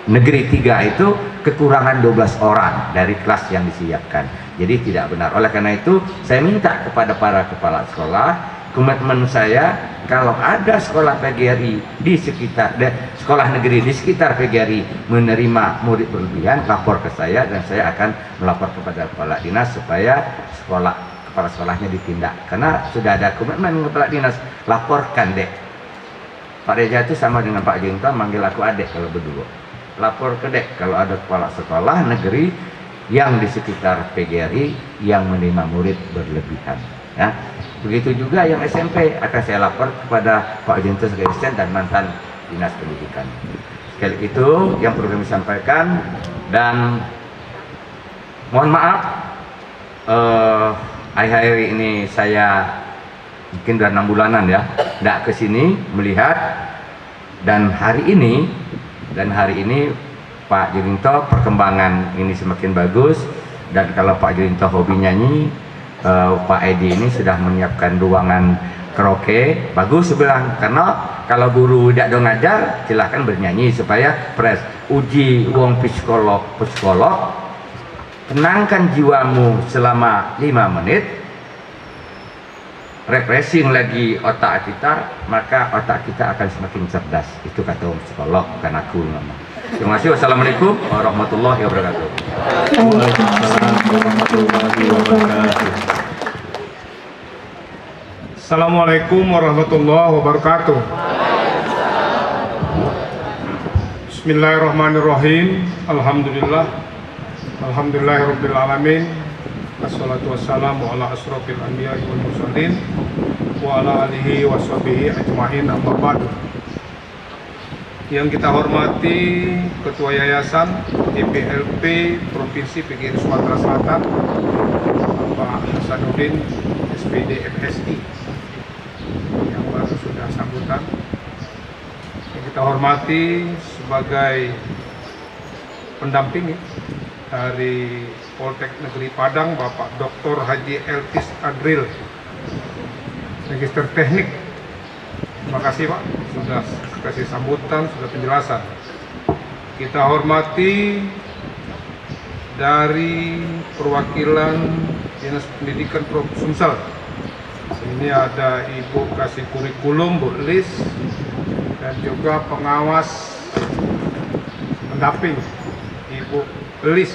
Negeri 3 itu kekurangan 12 orang dari kelas yang disiapkan. Jadi tidak benar. Oleh karena itu saya minta kepada para kepala sekolah, komitmen saya kalau ada sekolah PGRI di sekitar sekolah negeri di sekitar PGRI menerima murid berlebihan, lapor ke saya dan saya akan melapor kepada kepala dinas supaya kepala sekolahnya ditindak. Karena sudah ada komitmen kepala dinas, laporkan dek. Pak Reja itu sama dengan Pak Jengta manggil aku adek kalau berdua. Lapor ke dek kalau ada kepala sekolah negeri yang di sekitar PGRI yang menerima murid berlebihan ya. Begitu juga yang SMP akan saya lapor kepada Pak Junto Sekjen dan mantan Dinas Pendidikan. Sekali itu yang perlu kami sampaikan, dan mohon maaf akhir-akhir ini saya mungkin sudah 6 bulanan ya tidak ke sini melihat, dan hari ini Pak Julinto perkembangan ini semakin bagus. Dan kalau Pak Julinto hobi nyanyi, Pak Edi ini sudah menyiapkan ruangan karaoke bagus sebelah. Karena kalau guru tidak dong ngajar, silahkan bernyanyi supaya pres uji uang psikolog, tenangkan jiwamu selama 5 menit, refreshing lagi otak kita, maka otak kita akan semakin cerdas. Itu kata psikolog, bukan aku ngomong. Terima kasih. Wassalamualaikum warahmatullahi wabarakatuh. Waalaikumsalam warahmatullahi wabarakatuh. Assalamualaikum warahmatullahi wabarakatuh. Bismillahirrahmanirrahim. Alhamdulillahirabbil alamin. Wassalatu wassalamu ala asrofil anbiya'i wal mursalin wa ala alihi washabihi ajmain, amma ba'du. Yang kita hormati Ketua Yayasan IPLP Provinsi PGRI Sumatera Selatan, Bapak Hasanuddin SPD MSI, yang baru sudah sambutan. Yang kita hormati sebagai pendamping dari Poltek Negeri Padang, Bapak Dr. Haji Eltis Adril, Magister Teknik. Terima kasih Pak, sudah kasih sambutan, sudah penjelasan. Kita hormati dari perwakilan Dinas Pendidikan Provinsi Sumsel. Ini ada Ibu Kasih Kurikulum, Bu Lis, dan juga pengawas pendamping Ibu Elis.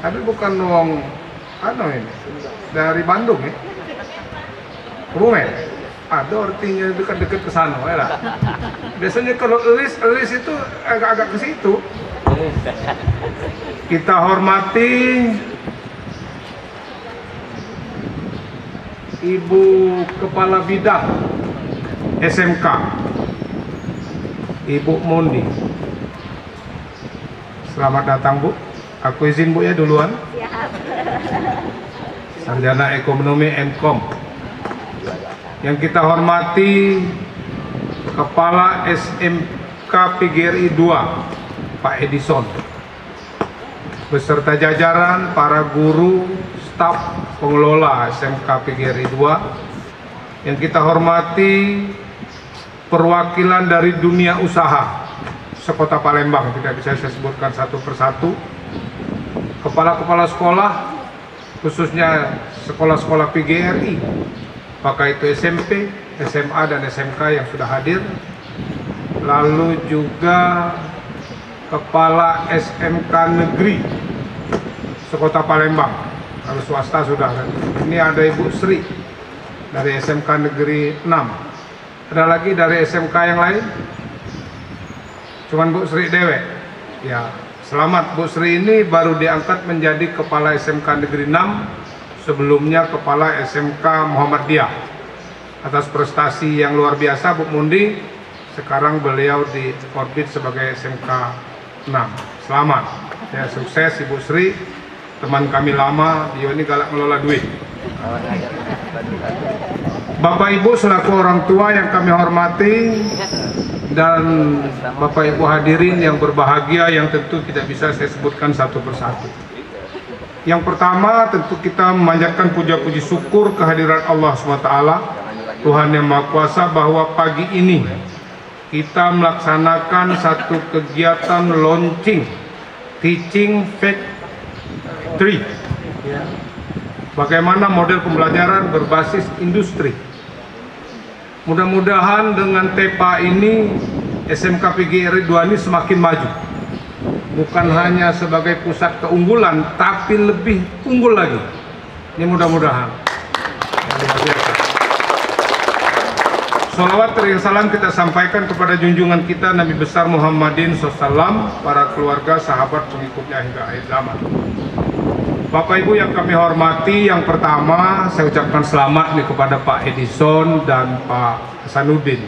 Tapi bukan wong ini dari Bandung ya. Kebumen. Ada artinya dekat-dekat ke sana ya lah. Biasanya kalau Elis itu agak-agak ke situ. Kita hormati Ibu Kepala Bidang SMK, Ibu Mondi. Selamat datang Bu. Aku izin Bu ya duluan. Sarjana Ekonomi Mkom. Yang kita hormati Kepala SMK PGRI 2 Pak Edison, beserta jajaran para guru, staf pengelola SMK PGRI 2. Yang kita hormati perwakilan dari dunia usaha sekota Palembang, tidak bisa saya sebutkan satu persatu. Kepala-kepala sekolah, khususnya sekolah-sekolah PGRI, apakah itu SMP, SMA, dan SMK yang sudah hadir. Lalu juga Kepala SMK Negeri sekota Palembang, kalau swasta sudah kan. Ini ada Ibu Sri dari SMK Negeri 6. Ada lagi dari SMK yang lain? Cuman Bu Sri Dewe. Ya, selamat Bu Sri ini baru diangkat menjadi Kepala SMK Negeri 6, sebelumnya Kepala SMK Muhammadiyah. Atas prestasi yang luar biasa Bu Mundi, sekarang beliau diorbit sebagai SMK 6. Selamat. Ya, sukses Ibu Sri. Teman kami lama, dia ini galak ngelola duit. Bapak Ibu selaku orang tua yang kami hormati, dan Bapak Ibu hadirin yang berbahagia yang tentu tidak bisa saya sebutkan satu persatu. Yang pertama tentu kita memanjatkan puja-puji syukur kehadiran Allah SWT, Tuhan Yang Maha Kuasa, bahwa pagi ini kita melaksanakan satu kegiatan launching Teaching Factory. Bagaimana model pembelajaran berbasis industri. Mudah-mudahan dengan TEPA ini SMK PGRI 2 ini semakin maju. Bukan hanya sebagai pusat keunggulan, tapi lebih unggul lagi. Ini mudah-mudahan. Salawat dan salam kita sampaikan kepada junjungan kita Nabi besar Muhammadin SAW, para keluarga, sahabat, pengikutnya hingga akhir zaman. Bapak Ibu yang kami hormati, yang pertama saya ucapkan selamat nih kepada Pak Edison dan Pak Hasanuddin.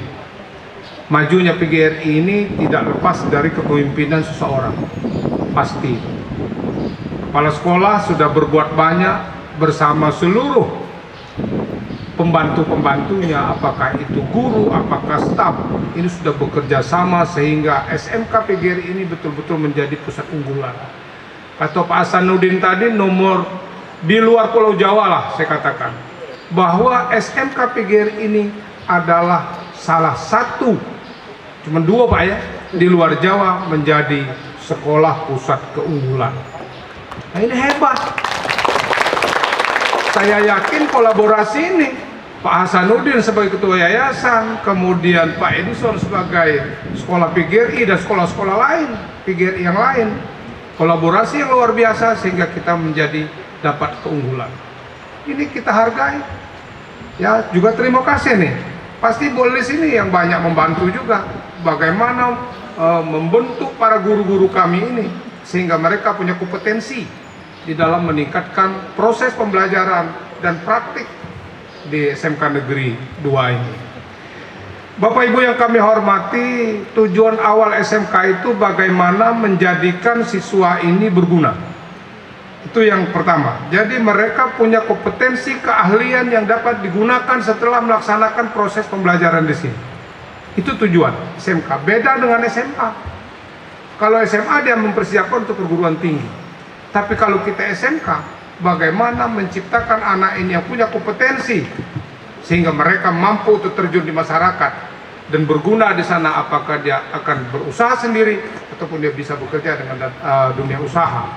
Majunya PGRI ini tidak lepas dari kepemimpinan seseorang, pasti. Kepala sekolah sudah berbuat banyak bersama seluruh pembantu-pembantunya, apakah itu guru, apakah staf. Ini sudah bekerja sama sehingga SMK PGRI ini betul-betul menjadi pusat unggulan. Kata Pak Hasanuddin tadi, nomor di luar Pulau Jawa lah saya katakan, bahwa SMK PGRI ini adalah salah satu, cuma dua Pak ya, di luar Jawa menjadi sekolah pusat keunggulan. Nah ini hebat. Saya yakin kolaborasi ini, Pak Hasanuddin sebagai ketua yayasan, kemudian Pak Edison sebagai sekolah PGRI dan sekolah-sekolah lain, PGRI yang lain, kolaborasi yang luar biasa sehingga kita menjadi dapat keunggulan. Ini kita hargai. Ya, juga terima kasih nih Pasti Bu Elis ini yang banyak membantu juga bagaimana membentuk para guru-guru kami ini sehingga mereka punya kompetensi di dalam meningkatkan proses pembelajaran dan praktik di SMK Negeri 2 ini. Bapak Ibu yang kami hormati, tujuan awal SMK itu bagaimana menjadikan siswa ini berguna. Itu yang pertama. Jadi mereka punya kompetensi keahlian yang dapat digunakan setelah melaksanakan proses pembelajaran di sini. Itu tujuan SMK. Beda dengan SMA. Kalau SMA dia mempersiapkan untuk perguruan tinggi. Tapi kalau kita SMK, bagaimana menciptakan anak ini yang punya kompetensi sehingga mereka mampu untuk terjun di masyarakat dan berguna di sana, apakah dia akan berusaha sendiri ataupun dia bisa bekerja dengan dunia usaha.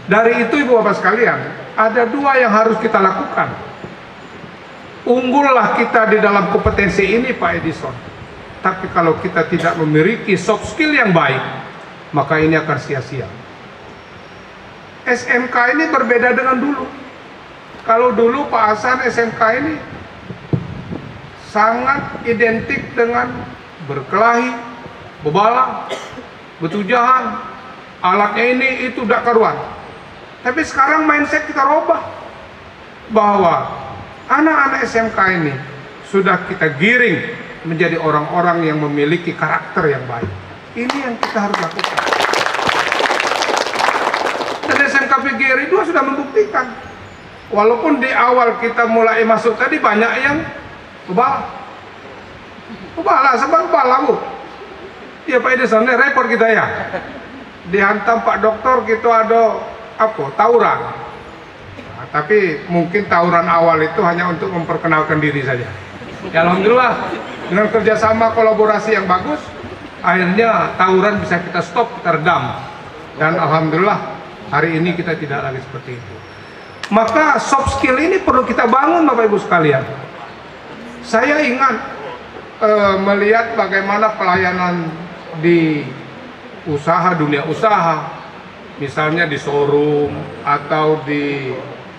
Dari itu Ibu Bapak sekalian, ada dua yang harus kita lakukan. Unggullah kita di dalam kompetensi ini Pak Edison. Tapi kalau kita tidak memiliki soft skill yang baik, maka ini akan sia-sia. SMK ini berbeda dengan dulu. Kalau dulu Pak Hasan SMK ini sangat identik dengan berkelahi, bebala, betujahan, alatnya ini itu tidak karuan. Tapi sekarang mindset kita robah bahwa anak-anak SMK ini sudah kita giring menjadi orang-orang yang memiliki karakter yang baik. Ini yang kita harus lakukan. Dan SMK PGRI 2 sudah membuktikan. Walaupun di awal kita mulai masuk tadi banyak yang kebal, sebab kebal Bu. Ya Pak Edison, repot kita ya. Dihantam Pak Dokter gitu ada tawuran. Nah, tapi mungkin tawuran awal itu hanya untuk memperkenalkan diri saja. Ya Alhamdulillah dengan kerjasama kolaborasi yang bagus, akhirnya tawuran bisa kita stop, kita redam. Dan Alhamdulillah hari ini kita tidak lagi seperti itu. Maka soft skill ini perlu kita bangun Bapak Ibu sekalian. Saya ingat melihat bagaimana pelayanan di usaha, dunia usaha, misalnya di showroom atau di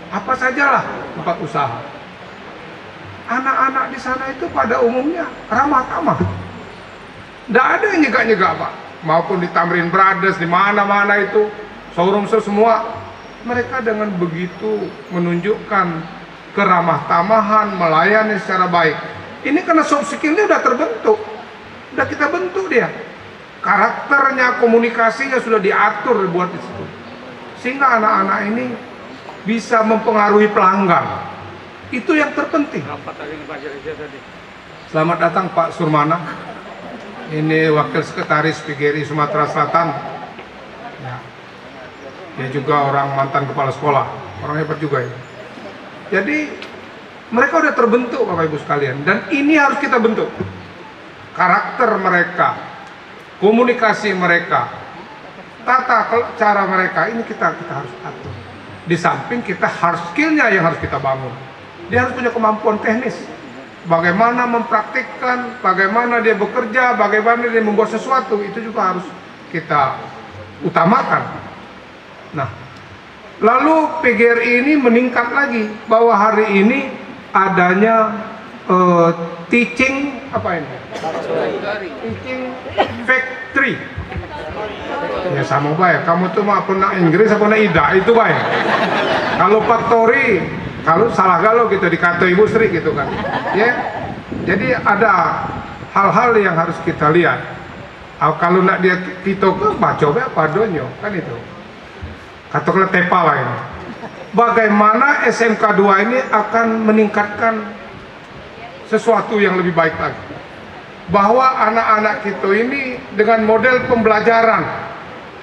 apa sajalah tempat usaha. Anak-anak di sana itu pada umumnya ramah tamah. Tidak ada yang nyegak-nyegak Pak. Maupun di Tamrin Brothers, di mana-mana itu showroom semua, mereka dengan begitu menunjukkan keramah tamahan, melayani secara baik. Ini karena soft skill-nya sudah terbentuk, sudah kita bentuk dia. Karakternya, komunikasinya sudah diatur buat di situ. Sehingga anak-anak ini bisa mempengaruhi pelanggan. Itu yang terpenting. Selamat datang Pak Surmana. Ini Wakil Sekretaris PGRI Sumatera Selatan. Ya. Dia juga orang mantan kepala sekolah, orang hebat juga ya. Jadi mereka udah terbentuk Bapak Ibu sekalian, dan ini harus kita bentuk. Karakter mereka, komunikasi mereka, tata cara mereka, ini kita harus atur. Di samping kita hard skill-nya yang harus kita bangun. Dia harus punya kemampuan teknis. Bagaimana mempraktikkan, bagaimana dia bekerja, bagaimana dia membuat sesuatu, itu juga harus kita utamakan. Nah, lalu PGRI ini meningkat lagi bahwa hari ini adanya teaching teaching factory. Ya sama baik. Kamu tuh mah pernah Inggris apa pernah Ida itu baik. Kalau factory, kalau salah galau gitu dikata Ibu Sri gitu kan. Ya. Jadi ada hal-hal yang harus kita lihat. Kalau nak dia kita ke baca apa donyo kan itu. Katakanlah tepa lah ini. Bagaimana SMK 2 ini akan meningkatkan sesuatu yang lebih baik lagi. Bahwa anak-anak kita ini dengan model pembelajaran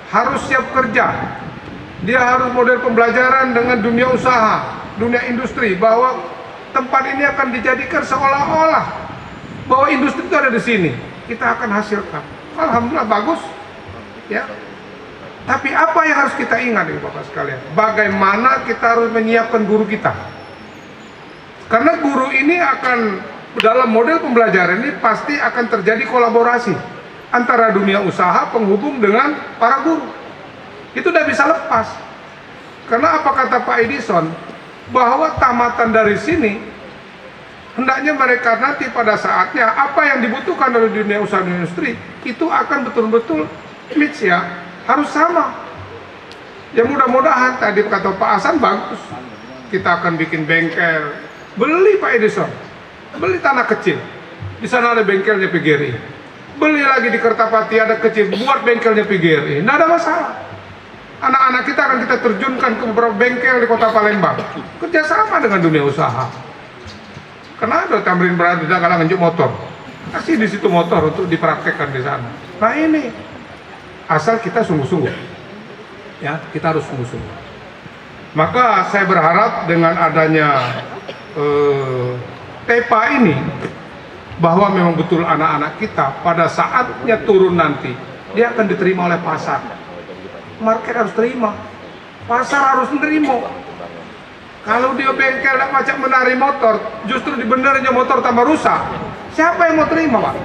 harus siap kerja. Dia harus model pembelajaran dengan dunia usaha, dunia industri. Bahwa tempat ini akan dijadikan seolah-olah bahwa industri itu ada di sini. Kita akan hasilkan. Alhamdulillah bagus. Ya. Tapi apa yang harus kita ingat nih Bapak sekalian? Bagaimana kita harus menyiapkan guru kita? Karena guru ini akan dalam model pembelajaran ini pasti akan terjadi kolaborasi antara dunia usaha penghubung dengan para guru. Itu udah bisa lepas. Karena apa kata Pak Edison? Bahwa tamatan dari sini Hendaknya mereka nanti pada saatnya apa yang dibutuhkan oleh dunia usaha dan industri itu akan betul-betul match ya, harus sama. Ya mudah-mudahan tadi kata Pak Hasan bagus. Kita akan bikin bengkel. Beli Pak Edison. Beli tanah kecil. Di sana ada bengkelnya PGRI. Beli lagi di Kertapati ada kecil, buat bengkelnya PGRI. Nggak ada masalah. Anak-anak kita akan kita terjunkan ke beberapa bengkel di Kota Palembang. Kerjasama dengan dunia usaha. Karena ada Tamrin berada di kalangan njuk motor. Kasih di situ motor untuk dipraktekkan di sana. Nah ini asal kita sungguh-sungguh. Ya, kita harus sungguh-sungguh. Maka saya berharap dengan adanya TEPA ini bahwa memang betul anak-anak kita pada saatnya turun nanti dia akan diterima oleh pasar. Market harus terima, pasar harus menerima. Kalau dia bengkel macam menari motor, justru di benernya motor tambah rusak. Siapa yang mau terima, Pak?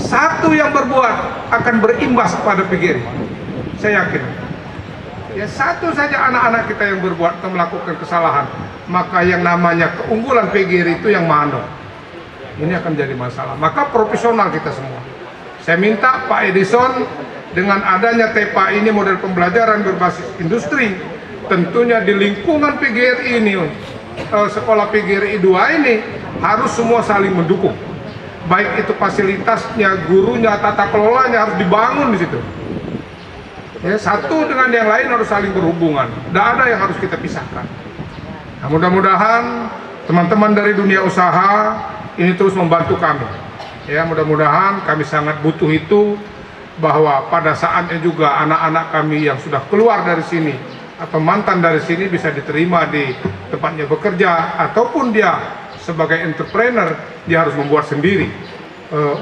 Satu yang berbuat akan berimbas kepada PGRI. Saya yakin. Ya satu saja anak-anak kita yang berbuat atau melakukan kesalahan, maka yang namanya keunggulan PGRI itu yang mana? Ini akan jadi masalah. Maka profesional kita semua. Saya minta Pak Edison dengan adanya TEPA ini model pembelajaran berbasis industri, tentunya di lingkungan PGRI ini, sekolah PGRI 2 ini harus semua saling mendukung. Baik itu fasilitasnya, gurunya, tata kelolanya harus dibangun di situ. Ya, satu dengan yang lain harus saling berhubungan. Tidak ada yang harus kita pisahkan. Nah, mudah-mudahan teman-teman dari dunia usaha ini terus membantu kami. Ya, mudah-mudahan kami sangat butuh itu, bahwa pada saatnya juga anak-anak kami yang sudah keluar dari sini atau mantan dari sini bisa diterima di tempatnya bekerja, ataupun dia sebagai entrepreneur dia harus membuat sendiri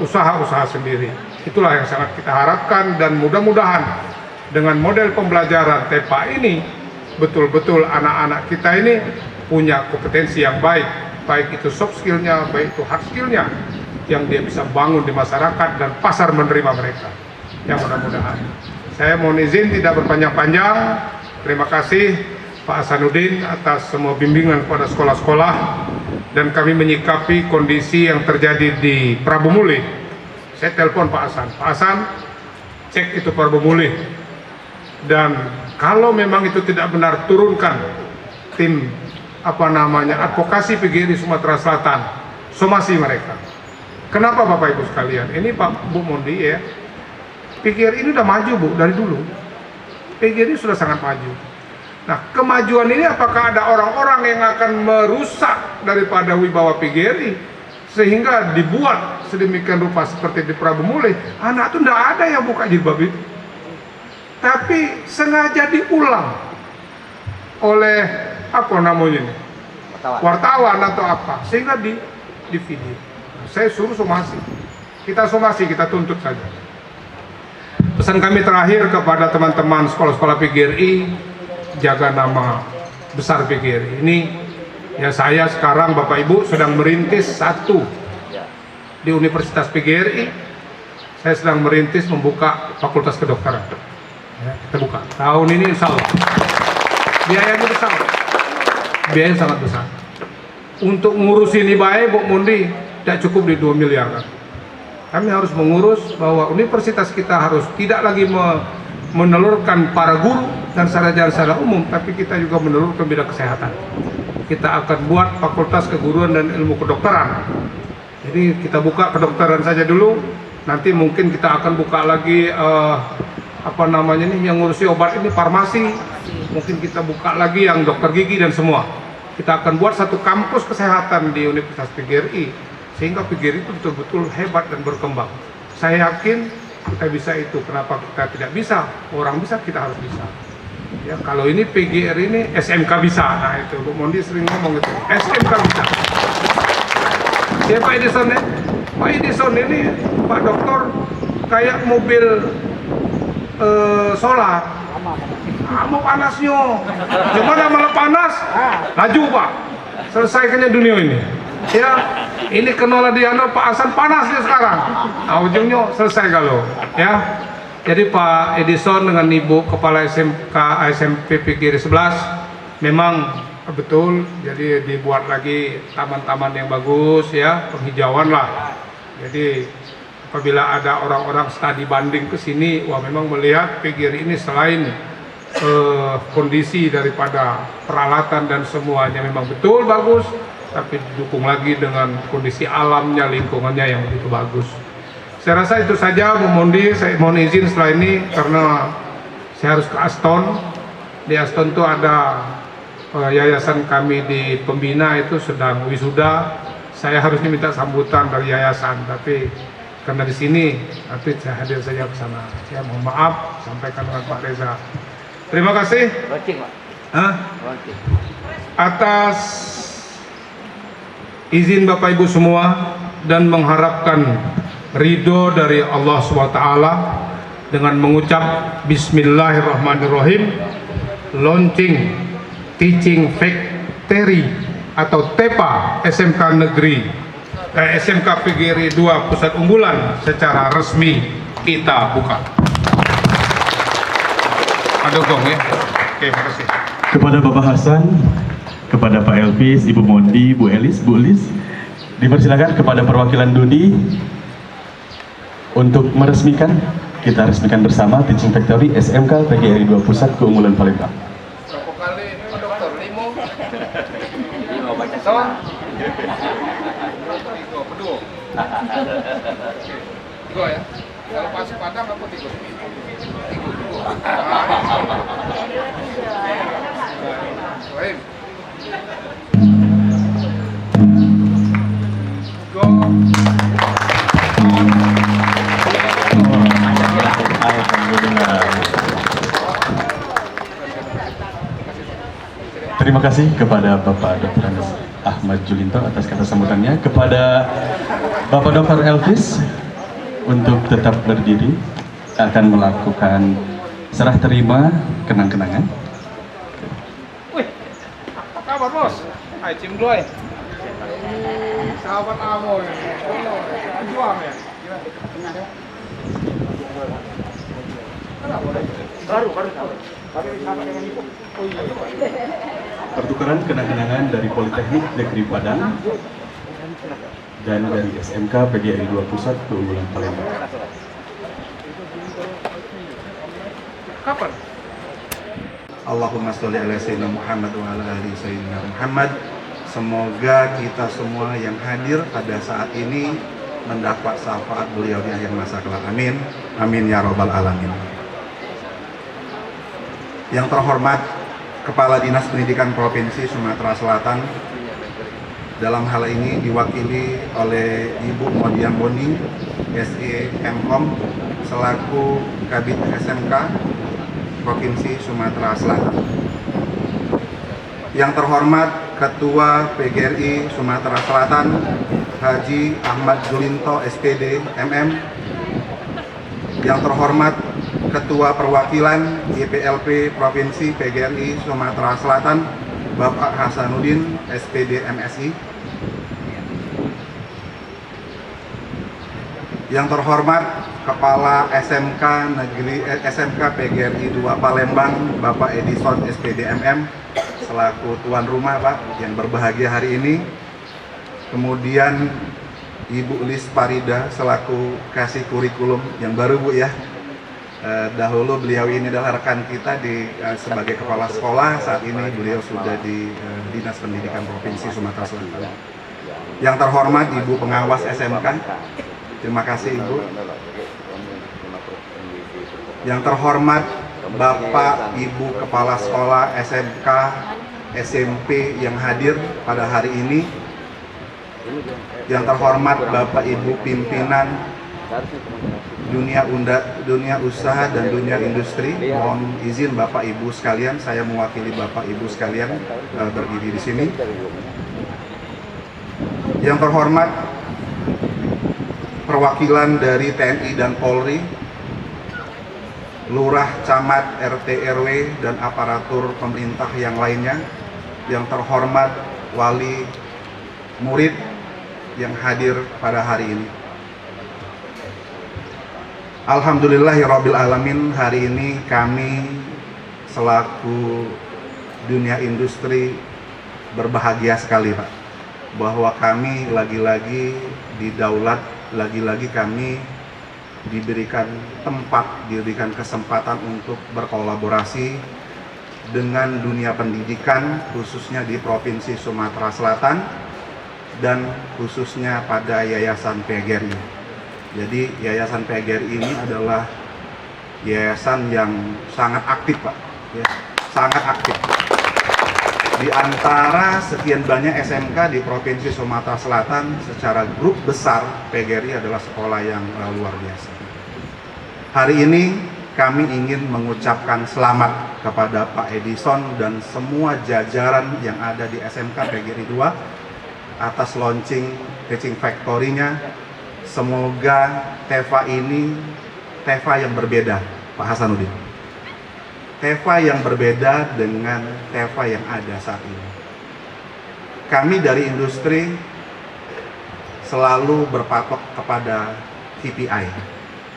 usaha-usaha sendiri. Itulah yang sangat kita harapkan, dan mudah-mudahan dengan model pembelajaran TEPA ini betul-betul anak-anak kita ini punya kompetensi yang baik, baik itu soft skillnya, baik itu hard skillnya, yang dia bisa bangun di masyarakat dan pasar menerima mereka. Yang mudah-mudahan. Saya mohon izin tidak berpanjang-panjang. Terima kasih Pak Hasanuddin atas semua bimbingan kepada sekolah-sekolah, dan kami menyikapi kondisi yang terjadi di Prabu Mulih. Saya telepon Pak Hasan. Pak Hasan, cek itu Prabu Mulih. Dan kalau memang itu tidak benar, turunkan tim advokasi PGRI Sumatera Selatan, somasi mereka. Kenapa Bapak Ibu sekalian? Ini Pak Bu Mondi ya. PGRI ini udah maju Bu dari dulu. PGRI sudah sangat maju. Nah, kemajuan ini apakah ada orang-orang yang akan merusak daripada wibawa PGRI sehingga dibuat sedemikian rupa seperti di Prabu Mulih? Anak itu tidak ada yang buka jilbab itu, tapi sengaja diulang oleh wartawan atau apa, sehingga di video. Saya suruh somasi, kita tuntut saja. Pesan kami terakhir kepada teman-teman sekolah-sekolah PGRI, jaga nama besar PGRI ini. Ya, saya sekarang Bapak Ibu sedang merintis satu di Universitas PGRI. Saya sedang merintis membuka fakultas kedokteran. Ya, kita buka tahun ini insya Allah. Biayanya besar, biayanya sangat besar. Untuk ngurus ini baik Bu Mundi tidak cukup di 2 miliar kan. Kami harus mengurus bahwa universitas kita harus tidak lagi menelurkan para guru dan sarjana secara umum, tapi kita juga menelurkan bidang kesehatan. Kita akan buat fakultas keguruan dan ilmu kedokteran. Jadi kita buka kedokteran saja dulu, nanti mungkin kita akan buka lagi yang ngurusi obat ini farmasi, mungkin kita buka lagi yang dokter gigi dan semua. Kita akan buat satu kampus kesehatan di Universitas PGRI, sehingga PGRI itu betul-betul hebat dan berkembang. Saya yakin kita bisa itu. Kenapa kita tidak bisa? Orang bisa, kita harus bisa. Ya, kalau ini PGRI ini SMK bisa. Nah itu Bu Mondi sering ngomong itu, SMK bisa. Siapa Edison ya? Pak Edison ini Pak Dokter kayak mobil solar. Mau panasnya, gimana malah panas? Laju Pak, selesaikannya dunia ini. Ya, ini kenola Diana Pak Hasan panasnya sekarang. Nah, ujungnya selesai kalau. Ya, jadi Pak Edison dengan Ibu Kepala SMK SMP PGRI 11 memang betul, jadi dibuat lagi taman-taman yang bagus ya, penghijauan lah. Jadi apabila ada orang-orang studi banding ke sini, wah memang melihat PGRI ini selain kondisi daripada peralatan dan semuanya memang betul bagus, tapi didukung lagi dengan kondisi alamnya, lingkungannya yang begitu bagus. Saya rasa itu saja Bu Mondi, saya mohon izin setelah ini karena saya harus ke Aston. Di Aston itu ada yayasan kami di pembina itu sedang wisuda. Saya harusnya minta sambutan dari yayasan, tapi karena di sini nanti saya hadir saja ke sana. Saya mohon maaf, sampaikan dengan Pak Reza. Terima kasih atas izin Bapak Ibu semua dan mengharapkan ridho dari Allah SWT dengan mengucap Bismillahirrahmanirrahim, launching Teaching Factory atau TEPA SMK Negeri SMK PGRI 2 Pusat Unggulan secara resmi kita buka. Ada gong ya. Oke, makasih. Kepada Bapak Hasan, kepada Pak Elvis, Ibu Mondi, Bu Elis, Bu Lis, dipersilakan kepada perwakilan Dudi untuk meresmikan, kita resmikan bersama Teaching Factory SMK PGRI 2 Pusat Keunggulan Palembang. Berapa kali Pak Dokter? 5 baca soal. 3 ya. Kalau pas Padang apa 3? 3. Baik. Terima kasih kepada Bapak Dr. Ahmad Julinto atas kata sambutannya. Kepada Bapak Dr. Elvis untuk tetap berdiri akan melakukan serah terima kenang-kenangan. Wih, apa kabar bos? Hai Cim Gloy. Sahabat Amo ya. Juang ya. Baru. Pertukaran kenang-kenangan dari Politeknik Negeri Padang dan dari SMK PGRI 2 Pusat Keunggulan Palembang. Kapan? Allahumma sholli ala sayyidina Muhammad wa ala ali sayyidina Muhammad. Semoga kita semua yang hadir pada saat ini mendapat syafaat beliau di akhir masa kelak. Amin. Amin ya rabbal alamin. Yang terhormat Kepala Dinas Pendidikan Provinsi Sumatera Selatan, dalam hal ini diwakili oleh Ibu Modian Boni, SE Mkom, selaku Kabid SMK Provinsi Sumatera Selatan. Yang terhormat Ketua PGRI Sumatera Selatan, Haji Ahmad Julinto SPD MM. Yang terhormat Ketua Perwakilan IPLP Provinsi PGRI Sumatera Selatan, Bapak Hasanuddin SPD MSI. Yang terhormat Kepala SMK SMK PGRI 2 Palembang, Bapak Edison SPD MM, selaku tuan rumah Pak yang berbahagia hari ini. Kemudian Ibu Lis Parida selaku kasih kurikulum yang baru Bu ya. Dahulu beliau ini adalah rekan kita sebagai kepala sekolah, saat ini beliau sudah di Dinas Pendidikan Provinsi Sumatera Selatan. Yang terhormat Ibu Pengawas SMK, terima kasih Ibu. Yang terhormat Bapak Ibu Kepala Sekolah SMK SMP yang hadir pada hari ini. Yang terhormat Bapak Ibu pimpinan dunia usaha dan dunia industri, mohon izin Bapak Ibu sekalian, saya mewakili Bapak Ibu sekalian berdiri di sini. Yang terhormat perwakilan dari TNI dan Polri, lurah, camat, RT, RW dan aparatur pemerintah yang lainnya. Yang terhormat wali murid yang hadir pada hari ini. Alhamdulillahirrabbilalamin, hari ini kami selaku dunia industri berbahagia sekali Pak, bahwa kami lagi-lagi didaulat, lagi-lagi kami diberikan tempat, diberikan kesempatan untuk berkolaborasi dengan dunia pendidikan, khususnya di Provinsi Sumatera Selatan dan khususnya pada Yayasan PGRI. Jadi Yayasan PGRI ini adalah yayasan yang sangat aktif Pak, ya, sangat aktif. Di antara sekian banyak SMK di Provinsi Sumatera Selatan, secara grup besar PGRI adalah sekolah yang luar biasa. Hari ini kami ingin mengucapkan selamat kepada Pak Edison dan semua jajaran yang ada di SMK PGRI 2 atas launching Teaching Factory-nya. Semoga TEVA ini TEVA yang berbeda, Pak Hasanuddin. TEVA yang berbeda dengan TEVA yang ada saat ini. Kami dari industri selalu berpatok kepada KPI,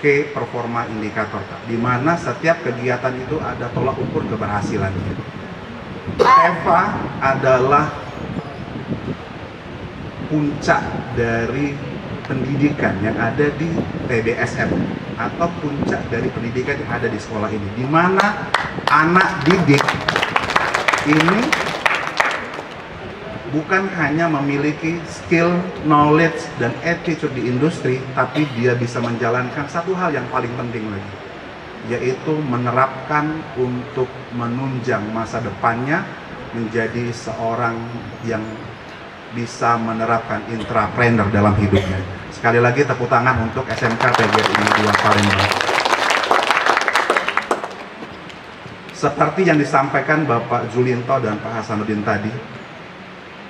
Key Performa Indicator, di mana setiap kegiatan itu ada tolak ukur keberhasilannya. TEVA adalah puncak dari pendidikan yang ada di TBSM atau puncak dari pendidikan yang ada di sekolah ini, di mana anak didik ini bukan hanya memiliki skill, knowledge, dan attitude di industri, tapi dia bisa menjalankan satu hal yang paling penting lagi, yaitu menerapkan untuk menunjang masa depannya menjadi seorang yang bisa menerapkan intrapreneur dalam hidupnya. Sekali lagi tepuk tangan untuk SMK PGRI 2 Palembang. Seperti yang disampaikan Bapak Zulinto dan Pak Hasanuddin tadi,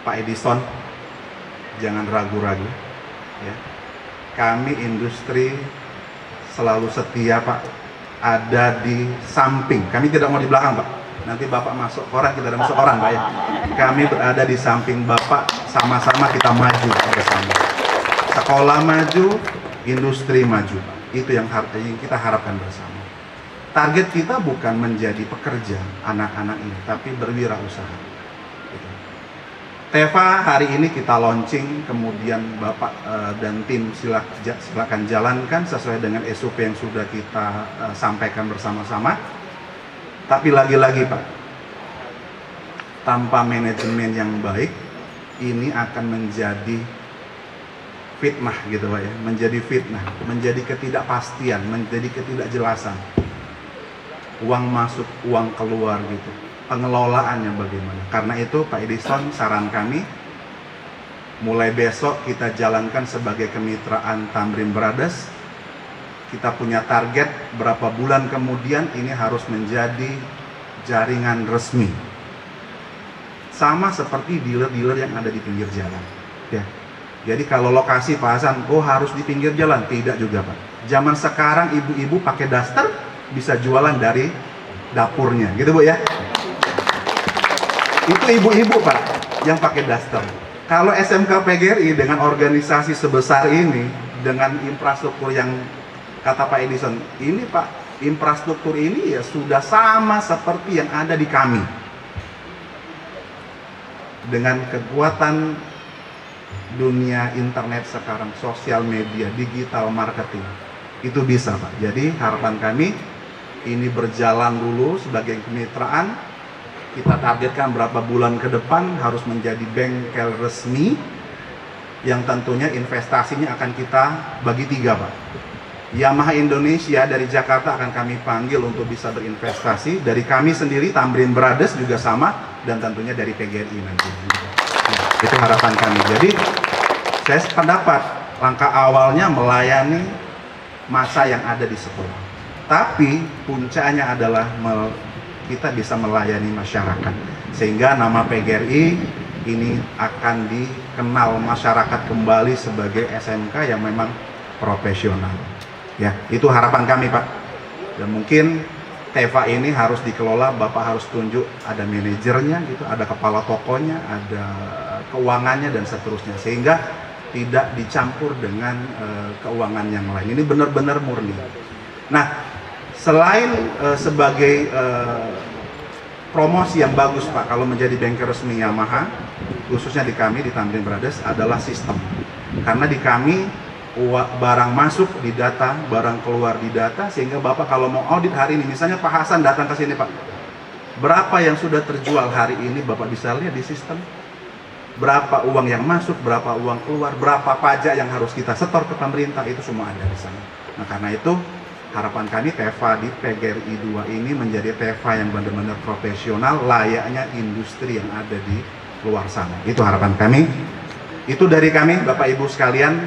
Pak Edison, jangan ragu-ragu, ya. Kami industri selalu setia Pak, ada di samping. Kami tidak mau di belakang Pak. Nanti Bapak masuk koran, kita ada masuk koran Pak ya. Kami berada di samping Bapak, sama-sama kita maju bersama. Sekolah maju, industri maju Pak. Itu yang kita harapkan bersama. Target kita bukan menjadi pekerja anak-anak ini, tapi berwirausaha. TEVA hari ini kita launching, kemudian Bapak dan tim silakan jalankan sesuai dengan SOP yang sudah kita sampaikan bersama-sama. Tapi lagi-lagi Pak, tanpa manajemen yang baik, ini akan menjadi fitnah gitu Pak ya, menjadi fitnah, menjadi ketidakpastian, menjadi ketidakjelasan. Uang masuk, uang keluar gitu. Pengelolaannya bagaimana? Karena itu Pak Edison, saran kami mulai besok kita jalankan sebagai kemitraan Tamrin Brothers. Kita punya target berapa bulan kemudian ini harus menjadi jaringan resmi, sama seperti dealer-dealer yang ada di pinggir jalan ya. Jadi kalau lokasi Pak Hasan, oh harus di pinggir jalan, tidak juga Pak. Zaman sekarang ibu-ibu pakai daster bisa jualan dari dapurnya gitu Bu ya. Itu ibu-ibu Pak yang pakai daster. Kalau SMK PGRI dengan organisasi sebesar ini, dengan infrastruktur yang kata Pak Edison, ini Pak, infrastruktur ini ya sudah sama seperti yang ada di kami. Dengan kekuatan dunia internet sekarang, sosial media, digital marketing, itu bisa Pak. Jadi harapan kami ini berjalan dulu sebagai kemitraan. Kita targetkan berapa bulan ke depan harus menjadi bengkel resmi yang tentunya investasinya akan kita bagi 3 Pak. Yamaha Indonesia dari Jakarta akan kami panggil untuk bisa berinvestasi. Dari kami sendiri Tamrin Brothers juga sama, dan tentunya dari PGRI nanti. Nah, itu harapan kami. Jadi saya sependapat langkah awalnya melayani masa yang ada di sekolah. Tapi puncaknya adalah kita bisa melayani masyarakat, sehingga nama PGRI ini akan dikenal masyarakat kembali sebagai SMK yang memang profesional. Ya, itu harapan kami Pak. Dan mungkin TEVA ini harus dikelola, Bapak harus tunjuk ada manajernya gitu, ada kepala tokonya, ada keuangannya dan seterusnya, sehingga tidak dicampur dengan keuangan yang lain. Ini benar-benar murni. Nah, selain sebagai promosi yang bagus Pak, kalau menjadi bengkel resmi Yamaha, khususnya di kami di Tamrin Brothers adalah sistem. Karena di kami barang masuk di data, barang keluar di data, sehingga Bapak kalau mau audit hari ini, misalnya Pak Hasan datang ke sini Pak, berapa yang sudah terjual hari ini Bapak bisa lihat di sistem. Berapa uang yang masuk, berapa uang keluar, berapa pajak yang harus kita setor ke pemerintah, itu semua ada di sana. Nah karena itu harapan kami TEVA di PGRI 2 ini menjadi TEVA yang benar-benar profesional, layaknya industri yang ada di luar sana. Itu harapan kami. Itu dari kami, Bapak Ibu sekalian,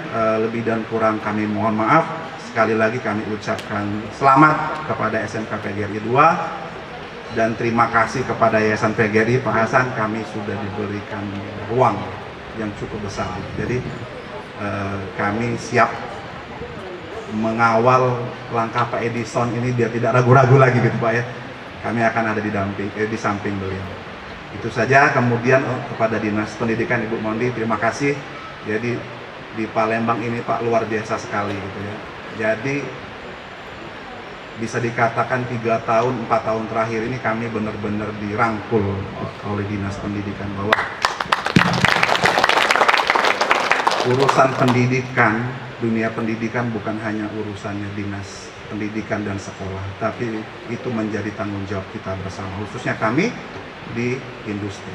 lebih dan kurang kami mohon maaf. Sekali lagi kami ucapkan selamat kepada SMK PGRI 2 dan terima kasih kepada Yayasan PGRI Pak Hasan. Kami sudah diberikan ruang yang cukup besar. Jadi kami siap mengawal langkah Pak Edison ini biar tidak ragu-ragu lagi gitu Pak ya. Kami akan ada di samping beliau. Itu saja. Kemudian kepada Dinas Pendidikan Ibu Mondi, terima kasih. Jadi di Palembang ini Pak luar biasa sekali gitu ya. Jadi bisa dikatakan 3 tahun 4 tahun terakhir ini kami benar-benar dirangkul oleh Dinas Pendidikan bahwa urusan pendidikan, dunia pendidikan bukan hanya urusannya Dinas Pendidikan dan sekolah, tapi itu menjadi tanggung jawab kita bersama, khususnya kami di industri.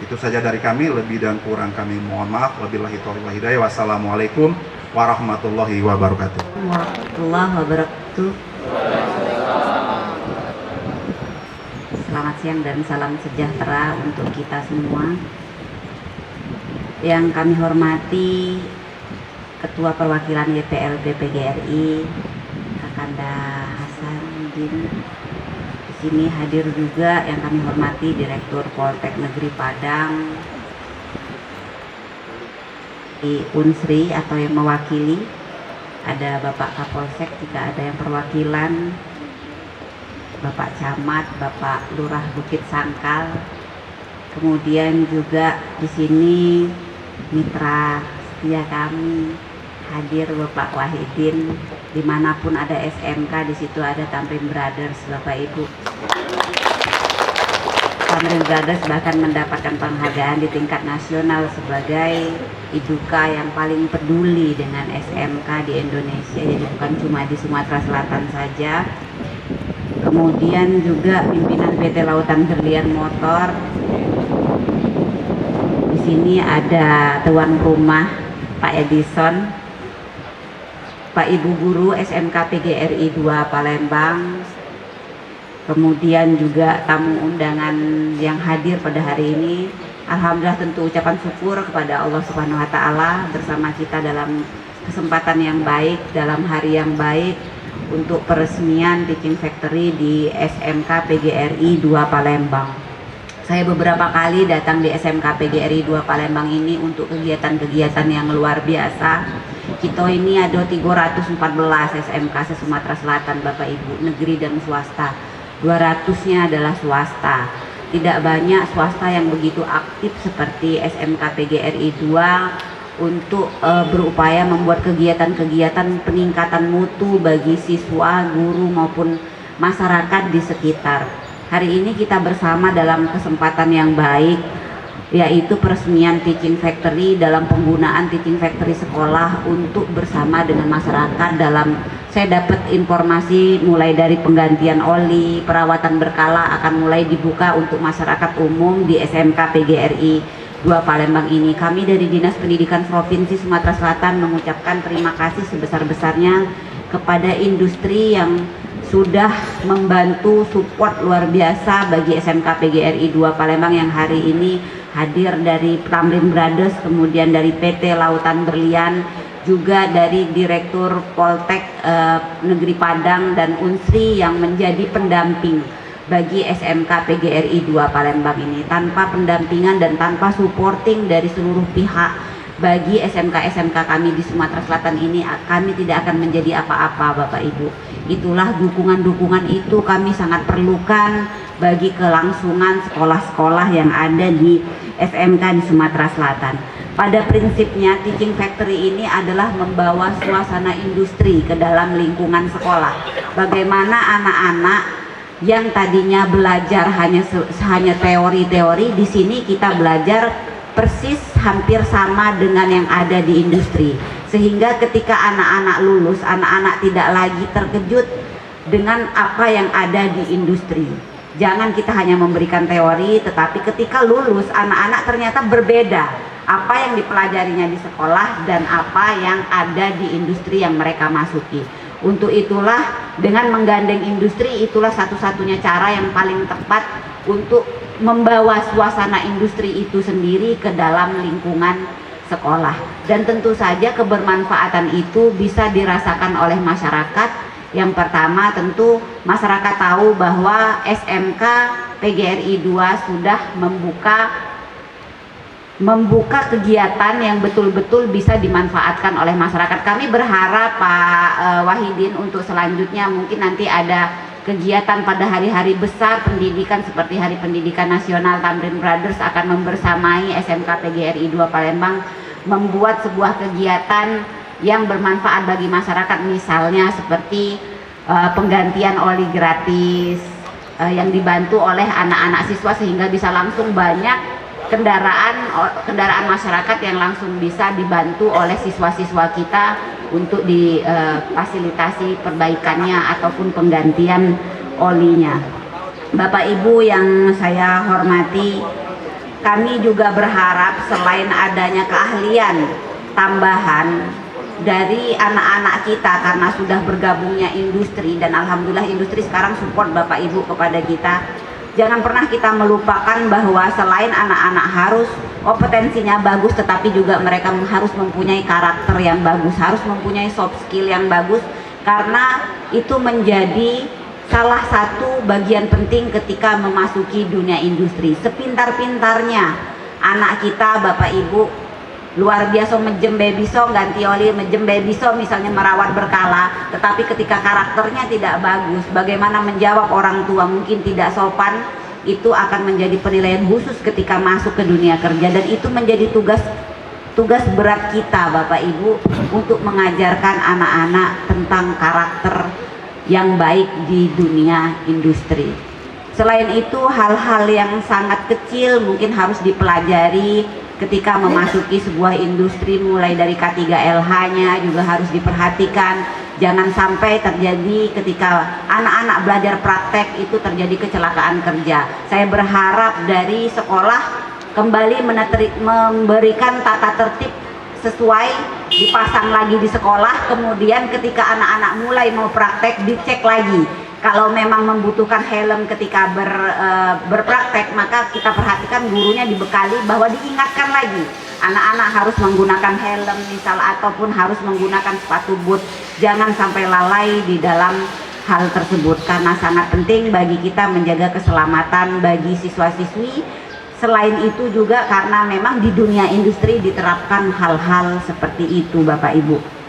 Itu saja dari kami, lebih dan kurang kami mohon maaf. Wabillahi taufiq wal hidayah. Wassalamualaikum warahmatullahi wabarakatuh. Warahmatullahi wabarakatuh. Selamat siang dan salam sejahtera untuk kita semua. Yang kami hormati Ketua Perwakilan YPLB PGRI Kakanda Hasan Din. Di sini hadir juga yang kami hormati Direktur Poltek Negeri Padang, di Unsri atau yang mewakili, ada Bapak Kapolsek jika ada yang perwakilan, Bapak Camat, Bapak Lurah Bukit Sangkal, kemudian juga di sini mitra setia kami hadir Bapak Wahidin. Dimanapun ada SMK, di situ ada Tamrin Brothers, Bapak Ibu. Tamrin Brothers bahkan mendapatkan penghargaan di tingkat nasional sebagai iduka yang paling peduli dengan SMK di Indonesia. Jadi bukan cuma di Sumatera Selatan saja. Kemudian juga pimpinan PT Lautan Berlian Motor. Di sini ada tuan rumah Pak Edison, Pak Ibu Guru SMK PGRI 2 Palembang, kemudian juga tamu undangan yang hadir pada hari ini. Alhamdulillah, tentu ucapan syukur kepada Allah Subhanahu wa Ta'ala bersama kita dalam kesempatan yang baik, dalam hari yang baik untuk peresmian Teaching Factory di SMK PGRI 2 Palembang. Saya beberapa kali datang di SMK PGRI 2 Palembang ini untuk kegiatan-kegiatan yang luar biasa. Kita ini ada 314 SMK se-Sumatera Selatan, Bapak Ibu, negeri dan swasta. 200-nya adalah swasta. Tidak banyak swasta yang begitu aktif seperti SMK PGRI 2 untuk berupaya membuat kegiatan-kegiatan peningkatan mutu bagi siswa, guru maupun masyarakat di sekitar. Hari ini kita bersama dalam kesempatan yang baik, yaitu peresmian Teaching Factory, dalam penggunaan Teaching Factory sekolah untuk bersama dengan masyarakat. Dalam saya dapat informasi mulai dari penggantian oli, perawatan berkala akan mulai dibuka untuk masyarakat umum di SMK PGRI 2 Palembang ini. Kami dari Dinas Pendidikan Provinsi Sumatera Selatan mengucapkan terima kasih sebesar-besarnya kepada industri yang sudah membantu support luar biasa bagi SMK PGRI 2 Palembang yang hari ini hadir dari Tamrin Brothers, kemudian dari PT Lautan Berlian, juga dari Direktur Poltek Negeri Padang dan Unsri yang menjadi pendamping bagi SMK PGRI 2 Palembang ini. Tanpa pendampingan dan tanpa supporting dari seluruh pihak bagi SMK-SMK kami di Sumatera Selatan ini, kami tidak akan menjadi apa-apa, Bapak Ibu. Itulah dukungan-dukungan itu kami sangat perlukan bagi kelangsungan sekolah-sekolah yang ada di SMK di Sumatera Selatan. Pada prinsipnya Teaching Factory ini adalah membawa suasana industri ke dalam lingkungan sekolah. Bagaimana anak-anak yang tadinya belajar hanya teori-teori, di sini kita belajar persis hampir sama dengan yang ada di industri, sehingga ketika anak-anak lulus, anak-anak tidak lagi terkejut dengan apa yang ada di industri. Jangan kita hanya memberikan teori, tetapi ketika lulus anak-anak ternyata berbeda apa yang dipelajarinya di sekolah dan apa yang ada di industri yang mereka masuki. Untuk itulah dengan menggandeng industri, itulah satu-satunya cara yang paling tepat untuk membawa suasana industri itu sendiri ke dalam lingkungan sekolah. Dan tentu saja kebermanfaatan itu bisa dirasakan oleh masyarakat. Yang pertama tentu masyarakat tahu bahwa SMK PGRI 2 sudah membuka kegiatan yang betul-betul bisa dimanfaatkan oleh masyarakat. Kami berharap Pak Wahidin untuk selanjutnya mungkin nanti ada kegiatan pada hari-hari besar pendidikan seperti Hari Pendidikan Nasional, Tamrin Brothers akan membersamai SMK PGRI 2 Palembang membuat sebuah kegiatan yang bermanfaat bagi masyarakat, misalnya seperti penggantian oli gratis yang dibantu oleh anak-anak siswa sehingga bisa langsung banyak kendaraan masyarakat yang langsung bisa dibantu oleh siswa-siswa kita untuk difasilitasi perbaikannya ataupun penggantian olinya. Bapak Ibu yang saya hormati, kami juga berharap selain adanya keahlian tambahan dari anak-anak kita karena sudah bergabungnya industri, dan alhamdulillah industri sekarang support Bapak Ibu kepada kita. Jangan pernah kita melupakan bahwa selain anak-anak harus kompetensinya bagus, tetapi juga mereka harus mempunyai karakter yang bagus, harus mempunyai soft skill yang bagus, karena itu menjadi salah satu bagian penting ketika memasuki dunia industri. Sepintar-pintarnya anak kita, Bapak Ibu, luar biasa menjembe bisa ganti oli, menjembe bisa misalnya merawat berkala, tetapi ketika karakternya tidak bagus, bagaimana menjawab orang tua mungkin tidak sopan, itu akan menjadi penilaian khusus ketika masuk ke dunia kerja. Dan itu menjadi tugas berat kita Bapak Ibu untuk mengajarkan anak-anak tentang karakter yang baik di dunia industri. Selain itu hal-hal yang sangat kecil mungkin harus dipelajari ketika memasuki sebuah industri, mulai dari K3LH-nya juga harus diperhatikan. Jangan sampai terjadi ketika anak-anak belajar praktek itu terjadi kecelakaan kerja. Saya berharap dari sekolah kembali memberikan tata tertib sesuai, dipasang lagi di sekolah, kemudian ketika anak-anak mulai mau praktek dicek lagi. Kalau memang membutuhkan helm ketika berpraktek, maka kita perhatikan gurunya dibekali bahwa diingatkan lagi anak-anak harus menggunakan helm misal, ataupun harus menggunakan sepatu boot. Jangan sampai lalai di dalam hal tersebut karena sangat penting bagi kita menjaga keselamatan bagi siswa-siswi. Selain itu juga karena memang di dunia industri diterapkan hal-hal seperti itu Bapak Ibu.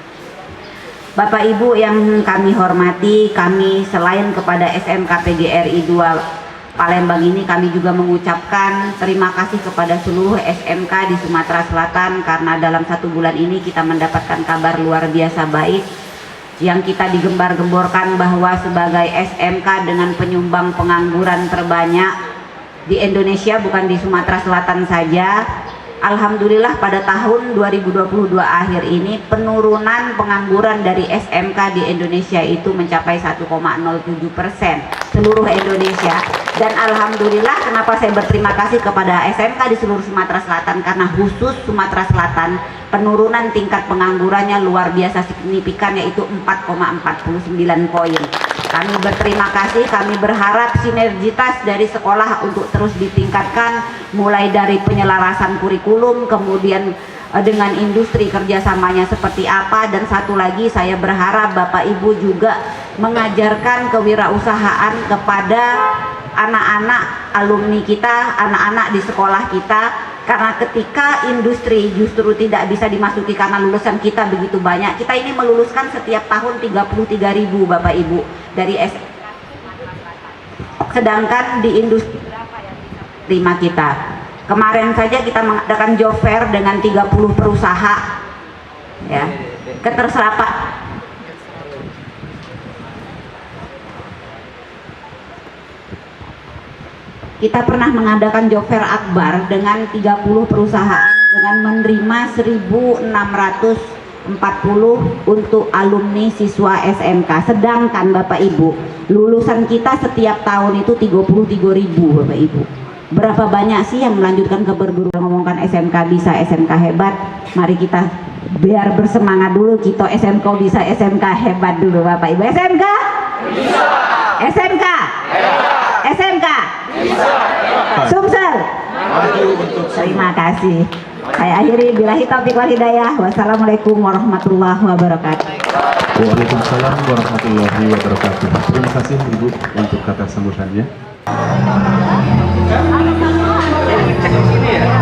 Bapak Ibu yang kami hormati, kami selain kepada SMK PGRI 2 Palembang ini, kami juga mengucapkan terima kasih kepada seluruh SMK di Sumatera Selatan karena dalam 1 bulan ini kita mendapatkan kabar luar biasa baik yang kita digembar-gemborkan bahwa sebagai SMK dengan penyumbang pengangguran terbanyak di Indonesia, bukan di Sumatera Selatan saja. Alhamdulillah pada tahun 2022 akhir ini penurunan pengangguran dari SMK di Indonesia itu mencapai 1,07% seluruh Indonesia. Dan alhamdulillah, kenapa saya berterima kasih kepada SMK di seluruh Sumatera Selatan, karena khusus Sumatera Selatan penurunan tingkat penganggurannya luar biasa signifikan, yaitu 4,49 poin. Kami berterima kasih, kami berharap sinergitas dari sekolah untuk terus ditingkatkan, mulai dari penyelarasan kurikulum, kemudian dengan industri kerjasamanya seperti apa. Dan satu lagi, saya berharap Bapak Ibu juga mengajarkan kewirausahaan kepada anak-anak alumni kita, anak-anak di sekolah kita, karena ketika industri justru tidak bisa dimasuki karena lulusan kita begitu banyak. Kita ini meluluskan setiap tahun 33.000 Bapak Ibu dari SMK, sedangkan di industri berapa yang bisa terima kita. Kemarin saja kita mengadakan job fair dengan 30 perusahaan, ya, keterserapan. kita pernah mengadakan job fair akbar dengan 30 perusahaan dengan menerima 1.640 untuk alumni siswa SMK. Sedangkan Bapak Ibu, lulusan kita setiap tahun itu 33.000 Bapak Ibu. Berapa banyak sih yang melanjutkan ke perguruan? Ngomongkan SMK bisa, SMK hebat. Mari kita biar bersemangat dulu, kita SMK bisa, SMK hebat dulu Bapak Ibu. SMK bisa. SMK hebat. SMK bisa. Sumsel maju untuk terima kasih. Saya akhiri billahi taufiq wal hidayah. Wassalamualaikum warahmatullahi wabarakatuh. Waalaikumsalam warahmatullahi wabarakatuh. Terima kasih Ibu untuk kata sambutannya. Cek di sini ya.